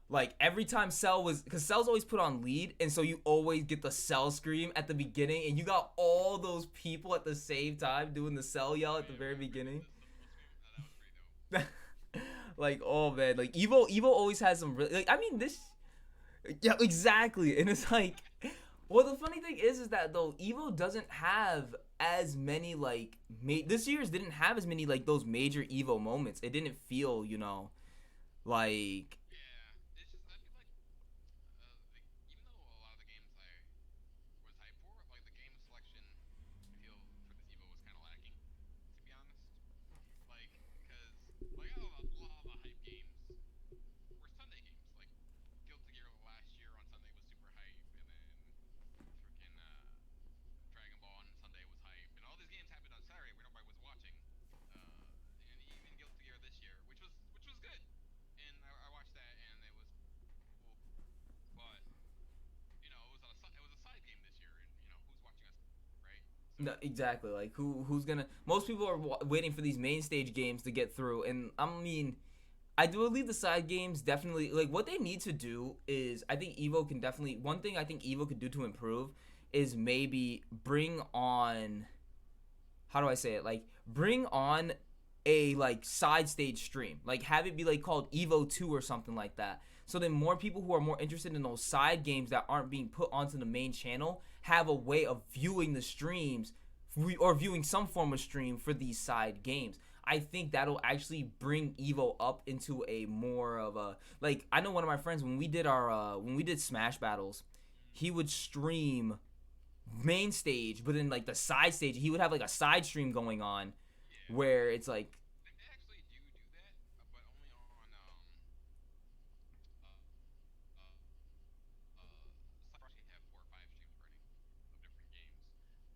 S1: Like every time Cell was, because Cell's always put on lead, and so you always get the Cell scream at the beginning, and you got all those people at the same time doing the Cell yell at the very beginning.
S2: The scream. No, that was pretty dope.
S1: Like, oh man, like Evo always has some really, like, I mean this, yeah, exactly. And it's like, well, the funny thing is that though Evo doesn't have as many like this year's didn't have as many like those major Evo moments. It didn't feel, like
S2: Yeah, it's just I feel like even though a lot of the games I was hyped for, like the game selection, I feel for this Evo was kind of lacking, to be honest. Like, because like a lot of the hype games were Sunday games. Like Guilty Gear last year on Sunday was super hype, and then freaking Dragon Ball on Sunday was hype, and all these games happened on Saturday where nobody was watching. And even Guilty Gear this year, which was good, and I watched that
S1: No, exactly. Like who's gonna? Most people are waiting for these main stage games to get through, and I mean, I do believe the side games definitely like what they need to do is I think Evo can definitely one thing I think Evo could do to improve is maybe bring on how do I say it like bring on a like side stage stream like have it be like called Evo 2 or something like that so then more people who are more interested in those side games that aren't being put onto the main channel have a way of viewing the streams or viewing some form of stream for these side games. I think that'll actually bring Evo up into a more of a like I know one of my friends when we did Smash battles, he would stream main stage, but then like the side stage, he would have like a side stream going on
S2: Yeah.
S1: where it's like
S2: And they actually do that, but only on Cyber actually have 4 or 5 streams running of different games,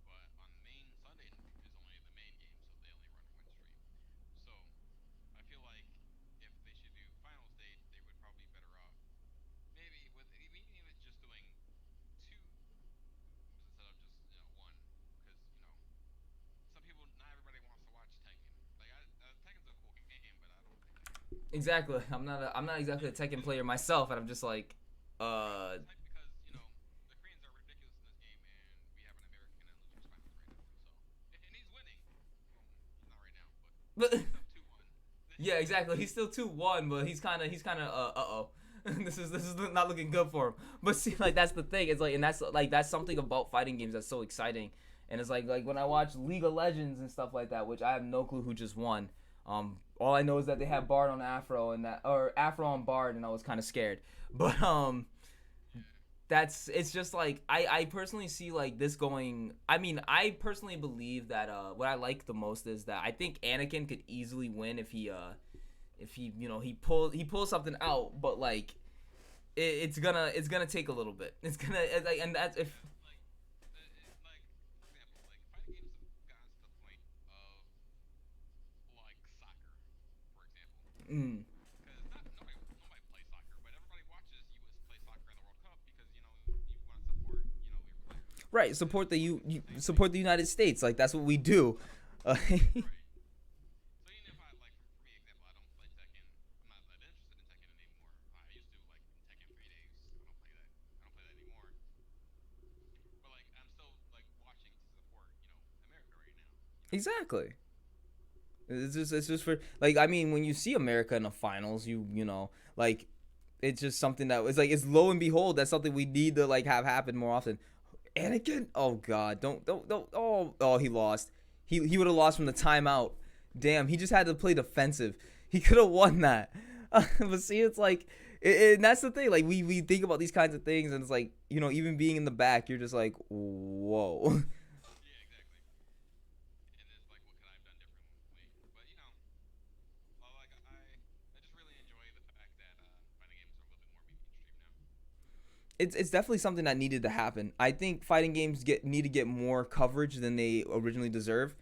S2: but on main Sunday is only the main game, so they only run 1 stream. So I feel like if they should do final stage, they would probably be better off maybe with even if it's just doing 2 instead of just one, because some people not everybody wants to watch Tekken. Like Tekken's a cool game, but I don't play Tekken.
S1: exactly. I'm not exactly a Tekken player myself, and I'm just like
S2: It's hype because the Koreans are ridiculous in this game, and we have an American in losers finals right now. So and he's winning. Well, he's not right now, but
S1: but
S2: he's up 2-1.
S1: yeah, exactly. He's still 2-1, but he's kind of uh-oh. This is not looking good for him. But see, like that's the thing. It's like, and that's something about fighting games that's so exciting. And it's like when I watch League of Legends and stuff like that, which I have no clue who just won. All I know is that they have Bard on Afro and that, or Afro on Bard, and I was kind of scared. But that's it's just like I personally see like this going. I mean, I personally believe that what I like the most is that I think Anakin could easily win if he he pulls something out, but like it's gonna take a little bit. It's gonna like, and that's if
S2: Like for example, like fighting games have gotten to the point of like soccer, for example.
S1: mm,
S2: Because not nobody plays soccer, but everybody watches U.S. play soccer in the World Cup because you want to support your players.
S1: right support you support the United States, like that's what we do.
S2: Right. So even if I like for me example, I don't play Tekken. I'm not that interested in Tekken anymore. I used to like Tekken 3 days. I don't play that. I don't play that anymore. But like I'm still like watching to support America right now.
S1: Exactly. It's just for like I mean when you see America in the finals, like it's just something that was like it's lo and behold that's something we need to like have happen more often. Anakin, oh god, don't oh he lost. He would have lost from the timeout. Damn, he just had to play defensive. He could have won that. But see, it's like and that's the thing. Like we think about these kinds of things, and it's like even being in the back, you're just like whoa.
S2: Yeah, exactly. And it's like, what could I have done differently? But like I just really enjoy the fact that fighting games are a little bit more mainstream now.
S1: It's definitely something that needed to happen. I think fighting games need to get more coverage than they originally deserve.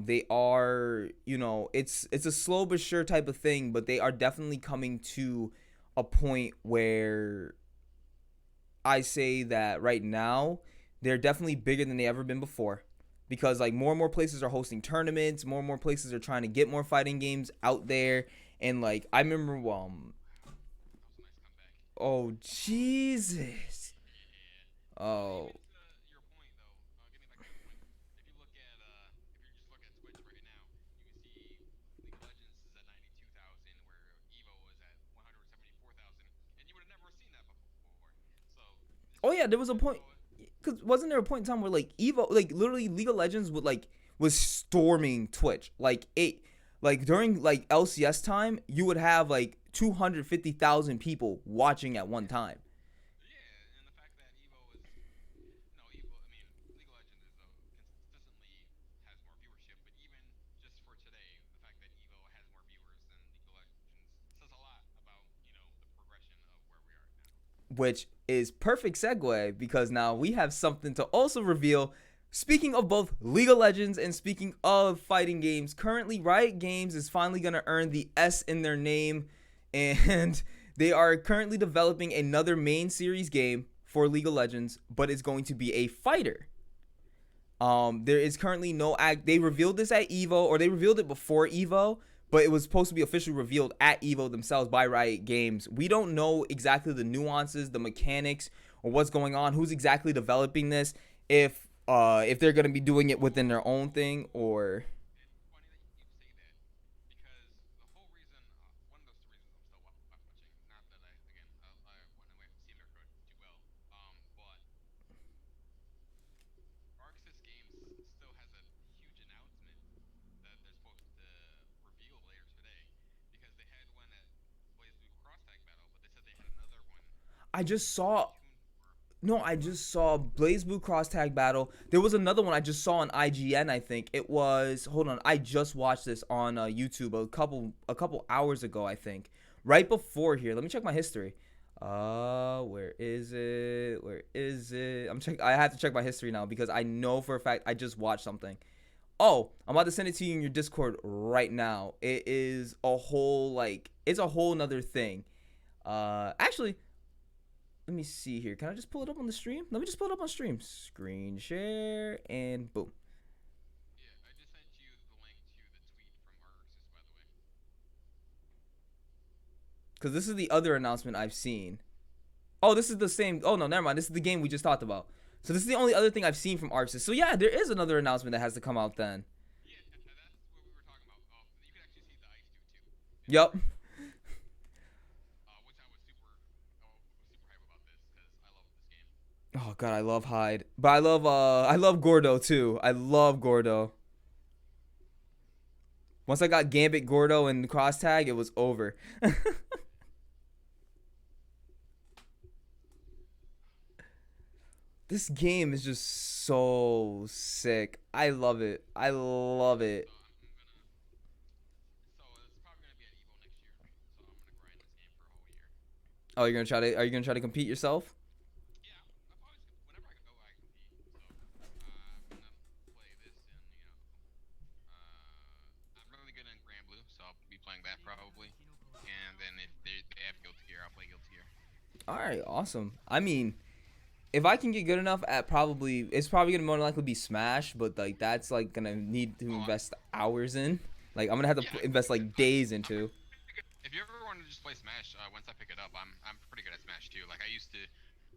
S1: They are, it's a slow but sure type of thing, but they are definitely coming to a point where I say that right now they're definitely bigger than they ever been before. Because like more and more places are hosting tournaments, more and more places are trying to get more fighting games out there, and like I remember
S2: That was a nice comeback.
S1: oh Jesus.
S2: Yeah. But
S1: Oh,
S2: even to your point though, getting back to your point, if you look at if you just look at Twitch right now, you can see League of Legends is at 92,000, where EVO is at 174,000, and you would have never seen that before. So it's
S1: oh
S2: just
S1: yeah, there was a point.
S2: oh
S1: Cause wasn't there a point in time where like Evo, like literally League of Legends was storming Twitch, like during like LCS time, you would have like 250,000 people watching at one time.
S2: yeah, and the fact that EVO is EVO. I mean, League of Legends is consistently has more viewership, but even just for today, the fact that EVO has more viewers than League of Legends says a lot about the progression of where we are now.
S1: Which is perfect segue because now we have something to also reveal. Speaking of both League of Legends and speaking of fighting games, currently Riot Games is finally going to earn the S in their name, and they are currently developing another main series game for League of Legends, but it's going to be a fighter. There is currently no act. They revealed this at EVO, or they revealed it before EVO, but it was supposed to be officially revealed at EVO themselves by Riot Games. We don't know exactly the nuances, the mechanics, or what's going on. Who's exactly developing this? If they're gonna be doing it within their own thing, or
S2: It's funny that you say that because the whole reason, one of the reasons I'm still watching, not that I went away from Steam Code too well, but Arxis Games still has a huge announcement that they're supposed to reveal later today because they had one at Blaze Blue Cross Tag Battle, but they said they had another one
S1: I just
S2: to stay
S1: saw.
S2: tuned for.
S1: No, I just saw Blaze Blue Cross Tag Battle. There was another one I just saw on IGN. I think it was. Hold on, I just watched this on YouTube a couple hours ago. I think right before here. Let me check my history. Where is it? Where is it? I have to check my history now because I know for a fact I just watched something. Oh, I'm about to send it to you in your Discord right now. It is a whole it's a whole nother thing. Actually, let me see here. Can I just pull it up on the stream? Let me just pull it up on stream. Screen share and boom.
S2: Yeah, I just sent you the link to the tweet from Arxis, by the way.
S1: Because this is the other announcement I've seen. Oh, this is the same. Oh, no, never mind. This is the game we just talked about. So this is the only other thing I've seen from Arxis. So yeah, there is another announcement that has to come out then.
S2: Yeah, that's what we were talking about. You can actually see the ice dude too, in
S1: Yup.
S2: there, which I was super hype about this because I love this game.
S1: Oh god, I love Hyde. But I love Gordo too. I love Gordo. Once I got Gambit, Gordo, and Cross Tag, it was over. This game is just so sick. I love it. I love it.
S2: So it's probably gonna be at EVO next year. So I'm gonna grind this game for a whole year.
S1: Oh, are you gonna try to compete yourself?
S2: Yeah, I've always whenever I go, I compete. So I'm gonna play this, and I'm really good in Grand Blue, so I'll be playing that probably. And then if they have Guilty Gear, I'll play Guilty Gear.
S1: All right, awesome. I mean, if I can get good enough at it's probably gonna more likely be Smash, but like that's like gonna need to
S2: Oh,
S1: invest hours in. Like I'm gonna have to
S2: yeah.
S1: invest like days into.
S2: If you ever want to just play Smash, once I pick it up, I'm pretty good at Smash too. Like I used to,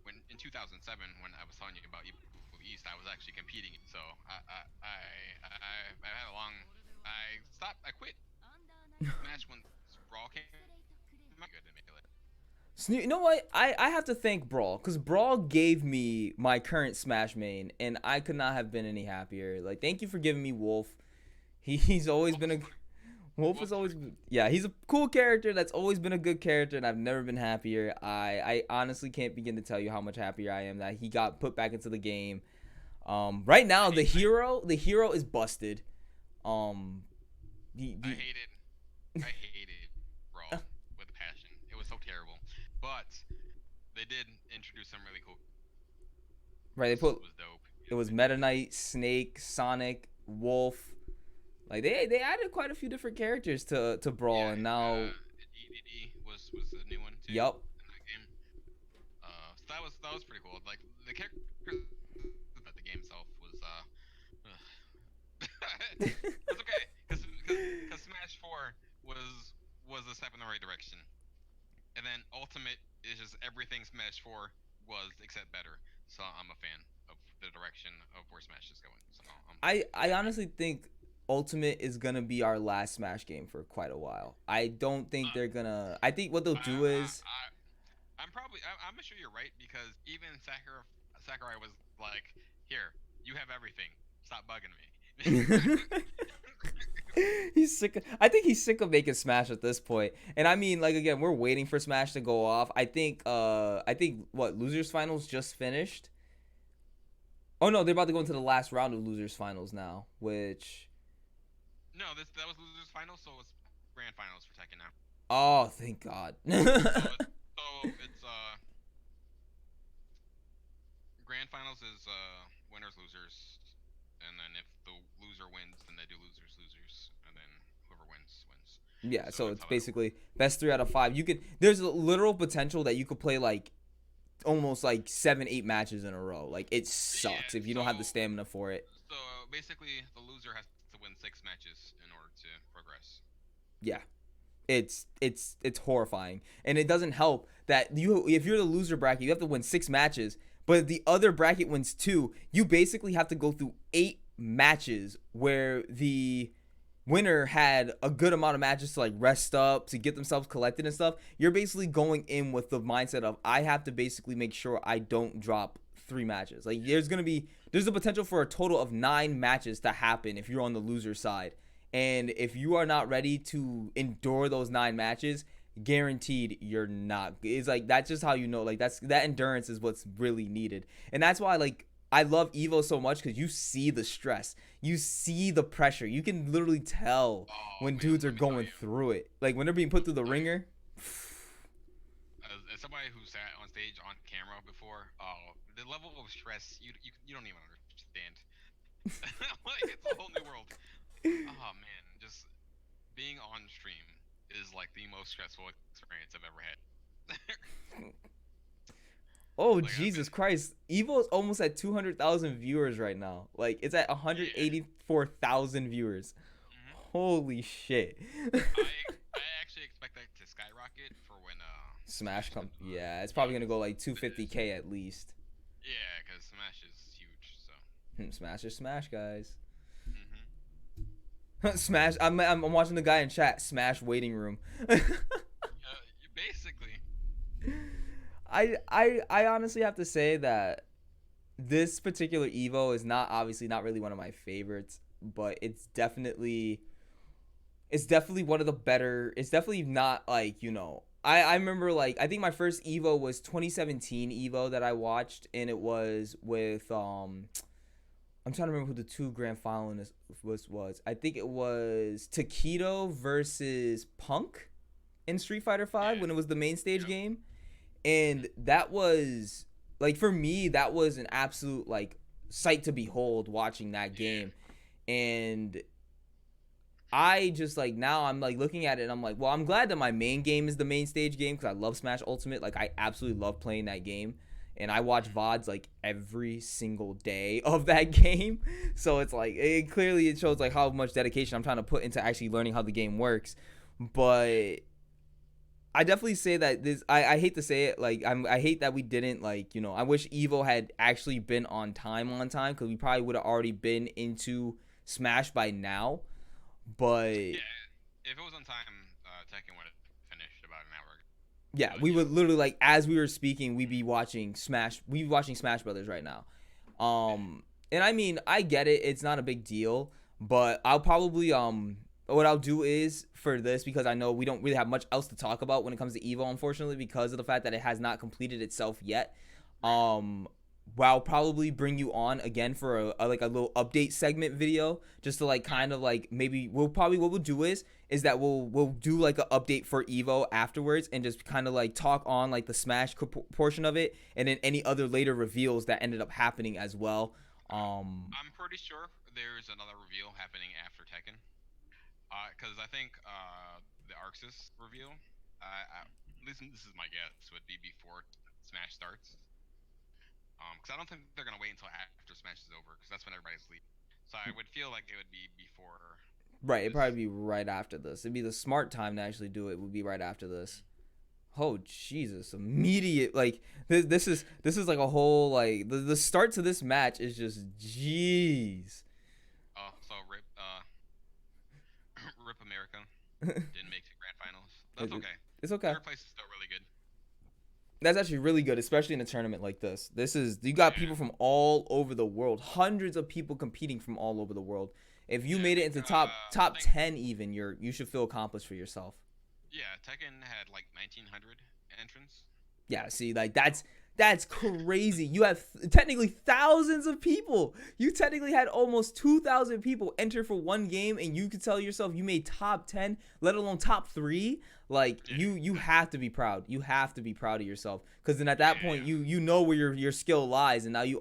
S2: when in 2007 when I was telling you about EVO East, I was actually competing. So I had a long. I stopped. I quit Smash when Brawl came. I'm not good at melee.
S1: You know what? I have to thank Brawl because Brawl gave me my current Smash main, and I could not have been any happier. Like, thank you for giving me Wolf. He's always been a Wolf is always yeah. He's a cool character that's always been a good character, and I've never been happier. I honestly can't begin to tell you how much happier I am that he got put back into the game. Right now the hero is busted. Um,
S2: I hated Brawl with a passion. It was so terrible. But they did introduce some really cool.
S1: Right, they put
S2: It was dope.
S1: it was Meta Knight, Snake, Sonic, Wolf. Like they added quite a few different characters to Brawl,
S2: Yeah,
S1: and now
S2: EDD was a new one too
S1: yup.
S2: in that game. So that was pretty cool. Like the characters, but the game itself was it's okay because Smash 4 was a step in the right direction, and then Ultimate is just everything Smash 4 was except better. So I'm a fan of the direction of where Smash is going. So
S1: I honestly think Ultimate is gonna be our last Smash game for quite a while. I don't think they're gonna. I think what they'll do is.
S2: I'm sure you're right because even Sakurai was like, "Here, you have everything. Stop bugging me."
S1: He's sick. I think he's sick of making Smash at this point. And I mean, like again, we're waiting for Smash to go off. I think what losers finals just finished. Oh no, they're about to go into the last round of losers finals now, which.
S2: No, that was losers finals, so it's grand finals for Tekken now.
S1: Oh, thank God.
S2: So it's grand finals is winners losers, and then if the loser wins, then they do losers, and then whoever wins wins.
S1: Yeah, so
S2: that's
S1: it's
S2: how that
S1: basically best 3 out of 5. You could there's a literal potential that you could play like almost like 7-8 matches in a row. Like it sucks
S2: Yeah,
S1: if you don't have the stamina for it.
S2: So basically, the loser has to win 6 matches in order to progress.
S1: Yeah. It's horrifying, and it doesn't help that if you're the loser bracket, you have to win 6 matches, but if the other bracket wins 2, you basically have to go through 8 matches where the winner had a good amount of matches to like rest up, to get themselves collected and stuff. You're basically going in with the mindset of, I have to basically make sure I don't drop 3 matches. Like there's the potential for a total of 9 matches to happen if you're on the loser side. And if you are not ready to endure those 9 matches, guaranteed you're not. It's like, that's just how you know, like that endurance is what's really needed. And that's why, like, I love EVO so much, because you see the stress, you see the pressure, you can literally tell
S2: Oh
S1: when
S2: man,
S1: dudes are
S2: let me tell
S1: going
S2: you.
S1: through it, like when they're being put through the
S2: Tell you.
S1: ringer.
S2: As somebody who sat on stage on camera before, the level of stress you don't even understand. Like it's a whole new world. Oh man, just being on stream is like the most stressful experience I've ever had.
S1: Oh
S2: Like I've
S1: Jesus
S2: been,
S1: Christ, EVO is almost at 200,000 viewers right now. Like it's at
S2: yeah.
S1: 184,000 viewers.
S2: Hmm.
S1: Holy shit.
S2: I actually expect that to skyrocket for when
S1: Smash
S2: Smash
S1: come,
S2: comes
S1: yeah, it's probably
S2: comes
S1: gonna go like
S2: finished.
S1: 250K at least.
S2: Yeah, because Smash is huge. So.
S1: Smash is Smash, guys.
S2: Hmm.
S1: Smash. I'm watching the guy in chat. Smash waiting room.
S2: Basically.
S1: I honestly have to say that this particular Evo is not, obviously not really one of my favorites, but it's definitely one of the better. It's definitely not like, I remember, like, I think my first Evo was 2017 Evo that I watched, and it was with I'm trying to remember who the two grand finalists was. I think it was Taquito versus Punk in Street Fighter Five
S2: Yeah.
S1: when it was the main stage
S2: Yep.
S1: game,
S2: Hmm.
S1: and that was, like, for me, that was an absolute, like, sight to behold watching that
S2: Yeah.
S1: game. And I just, like, now I'm like looking at it and I'm like, well, I'm glad that my main game is the main stage game, because I love Smash Ultimate. Like, I absolutely love playing that game, and I watch
S2: Hmm.
S1: VODs like every single day of that game. So it's like, it shows like how much dedication I'm trying to put into actually learning how the game works.
S2: Yeah.
S1: But I definitely say that I hate to say it, like, I hate that we didn't, like, I wish Evo had actually been on time, because we probably would have already been into Smash by now. But
S2: Yeah. If it was on time, Tekken would have finished about an hour ago.
S1: yeah,
S2: But
S1: we
S2: you
S1: would
S2: know.
S1: literally, like, as we were speaking, we'd be watching Smash Brothers right now.
S2: Yeah.
S1: And I mean, I get it, it's not a big deal, but I'll probably what I'll do is, for this, because I know we don't really have much else to talk about when it comes to Evo, unfortunately, because of the fact that it has not completed itself yet.
S2: Right.
S1: um I'll probably bring you on again for like a little update segment video, just to, like,
S2: Okay.
S1: kind of like, maybe what we'll do is that we'll do like an update for Evo afterwards, and just kind of like talk on like the Smash portion of it, and then any other later reveals that ended up happening as well.
S2: Uh,
S1: um
S2: I'm pretty sure there's another reveal happening after Tekken. Because I think the Arxis reveal, at least this is my guess, would be before Smash starts. Because I don't think they're gonna wait until after Smash is over, because that's when everybody's leaving. So I would feel like it would be before
S1: right, it'd
S2: this.
S1: probably be right after this. It'd be the smart time to actually do it, would be right after this. Oh Jesus, immediate, like, this is like a whole, like, the start to this match is just, jeez.
S2: So rip, rip America didn't make the grand finals. That's
S1: it,
S2: okay.
S1: it's okay.
S2: Third place is still really good.
S1: That's actually really good, especially in a tournament like this. This is, you got
S2: Yeah.
S1: people from all over the world, hundreds of people competing from all over the world. If you
S2: Yeah, I
S1: made it
S2: think
S1: into top
S2: I
S1: top
S2: think
S1: 10, even, you should feel accomplished for yourself.
S2: yeah, Tekken had like 1,900 entrants.
S1: Yeah, see, like,
S2: So
S1: that's crazy. You have technically thousands of people. You technically had almost 2,000 people enter for one game, and you could tell yourself you made top 10, let alone top 3. Like,
S2: yeah,
S1: you have to be proud. You have to be proud of yourself, because then at that point,
S2: yeah,
S1: you know where your skill lies, and now it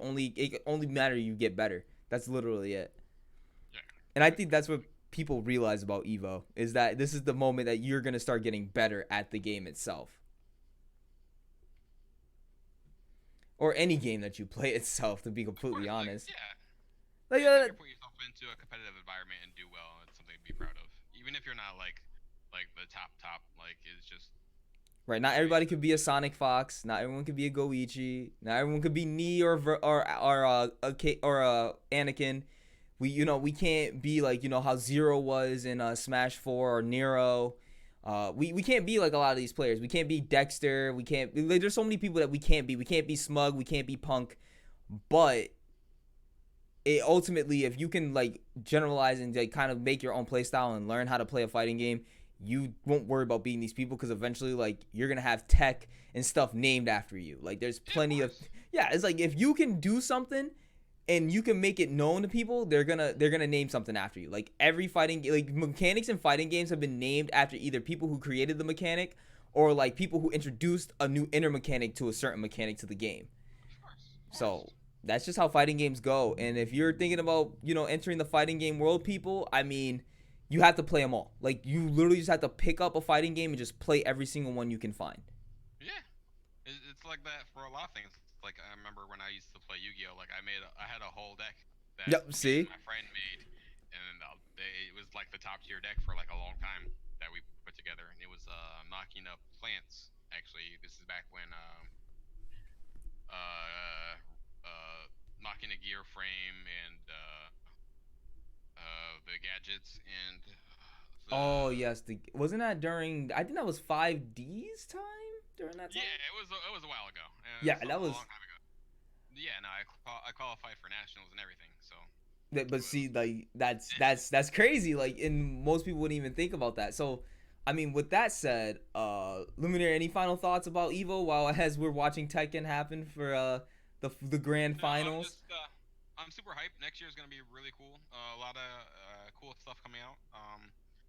S1: only matter you get better. That's literally it.
S2: yeah,
S1: And I think
S2: exactly.
S1: that's what people realize about Evo, is that this is the moment that you're gonna start getting better at the game itself, or any game that you play itself, to be
S2: Of
S1: completely
S2: course, like
S1: honest.
S2: yeah,
S1: Like,
S2: yeah. Now you're putting yourself into a competitive environment and do well, it's something to be proud of. Even if you're not like the top, like it's just
S1: Right, not
S2: ways
S1: everybody
S2: to.
S1: could be a Sonic Fox. Not everyone could be a Goichi. Not everyone could be Nee or Anakin. We can't be like how Zero was in Smash 4 or Nero. We can't be like a lot of these players. We can't be Dexter. We can't. Like, there's so many people that we can't be. We can't be Smug. We can't be Punk. But it ultimately, if you can like generalize and like kind of make your own play style and learn how to play a fighting game, you won't worry about beating these people because eventually like you're gonna have tech and stuff named after you. Like there's
S2: Yeah, of
S1: plenty of
S2: course.
S1: yeah. It's like if you can do something and you can make it known to people, they're gonna name something after you. Like every fighting like mechanics in fighting games have been named after either people who created the mechanic or like people who introduced a new inner mechanic to a certain mechanic to the game.
S2: Of course, of course.
S1: So that's just how fighting games go. And if you're thinking about entering the fighting game world, people, I mean, you have to play them all. Like you literally just have to pick up a fighting game and just play every single one you can find.
S2: Yeah, it's like that for a lot of things. Like I remember when I used to play Yu-Gi-Oh. Like I had a whole deck that
S1: Yep.
S2: me and
S1: See.
S2: my friend made, and it was like the top tier deck for like a long time that we put together, and it was knocking up plants. Actually, this is back when uh, uh, knocking a gear frame and the gadgets and the
S1: Oh yes. Wasn't that during? I think that was 5D's time during that time.
S2: yeah, it was a while ago. It
S1: Yeah,
S2: was a
S1: that was.
S2: long time ago. Yeah, no, I qualified for nationals and everything, so
S1: But
S2: it was
S1: see, like that's crazy. Like, and most people wouldn't even think about that. So, I mean, with that said, Luminaire, any final thoughts about Evo while as we're watching Tekken happen for the grand
S2: no,
S1: finals?
S2: I'm super hyped. Next year is gonna be really cool. A lot of cool stuff coming out.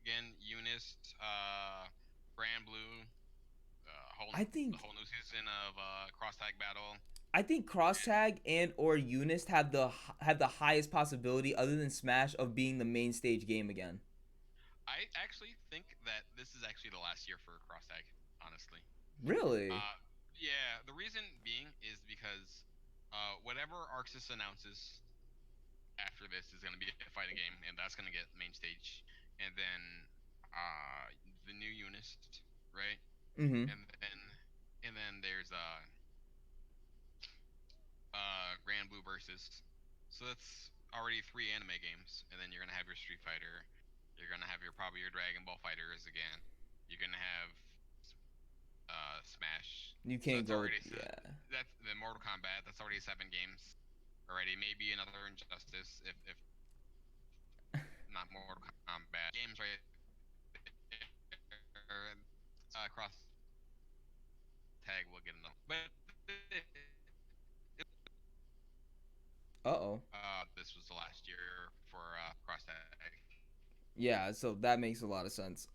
S2: Again, Eunice, Brand Blue,
S1: I
S2: the
S1: think
S2: whole new season of Cross Tag Battle.
S1: I think cross tag and or Unist have the highest possibility other than Smash of being the main stage game again.
S2: I actually think that this is actually the last year for Cross Tag. Honestly,
S1: Really?
S2: uh, yeah. The reason being is because whatever Arxis announces after this is going to be a fighting game, and that's going to get main stage. And then the new Unist, right?
S1: Mm-hmm.
S2: And then there's Grand Blue versus. So that's already three anime games, and then you're gonna have your Street Fighter. You're gonna have your probably your Dragon Ball Fighters again. You're gonna have Smash.
S1: You
S2: So
S1: can't
S2: that's
S1: go.
S2: already
S1: Yeah.
S2: that's the Mortal Kombat. That's already seven games already. Maybe another Injustice if not Mortal Kombat games right there. Cross tag will get enough, but
S1: Uh oh.
S2: this was the last year for cross tag.
S1: Yeah, so that makes a lot of sense.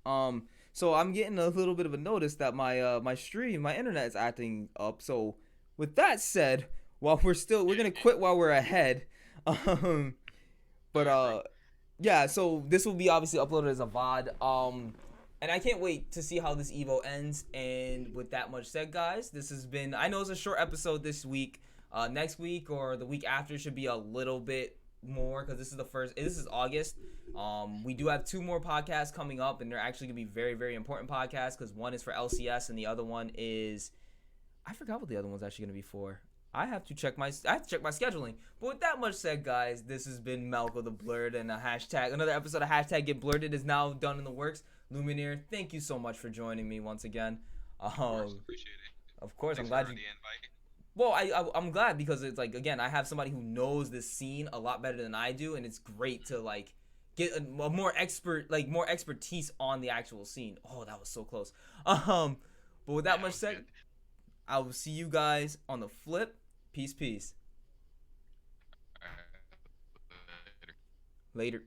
S1: So I'm getting a little bit of a notice that my stream, my internet is acting up. So with that said, while we're
S2: Yeah,
S1: gonna
S2: yeah.
S1: quit while we're ahead. Um,
S2: All
S1: but
S2: right, bro.
S1: yeah. So this will be obviously uploaded as a VOD. And I can't wait to see how this Evo ends. And with that much said, guys, this has been. I know it's a short episode this week. Next week or the week after should be a little bit more because this is the first. This is August. We do have two more podcasts coming up, and they're actually gonna be very, very important podcasts because one is for LCS and the other one is I forgot what the other one's actually gonna be for. I have to check my scheduling. But with that much said, guys, this has been Malco the Blerd and a hashtag. Another episode of hashtag GetBlerded is now done in the works. Luminaire, thank you so much for joining me once again.
S2: Of course,
S1: Um,
S2: appreciate it.
S1: of course, I'm
S2: Thanks
S1: glad
S2: for
S1: you.
S2: the invite.
S1: Well, I'm glad because it's like again, I have somebody who knows this scene a lot better than I do, and it's great to like get a more expert, like more expertise on the actual scene. Oh, that was so close. Um, but with that
S2: Yeah, it
S1: much
S2: was
S1: said,
S2: good.
S1: I will see you guys on the flip. Peace, peace.
S2: All right, later.
S1: Later.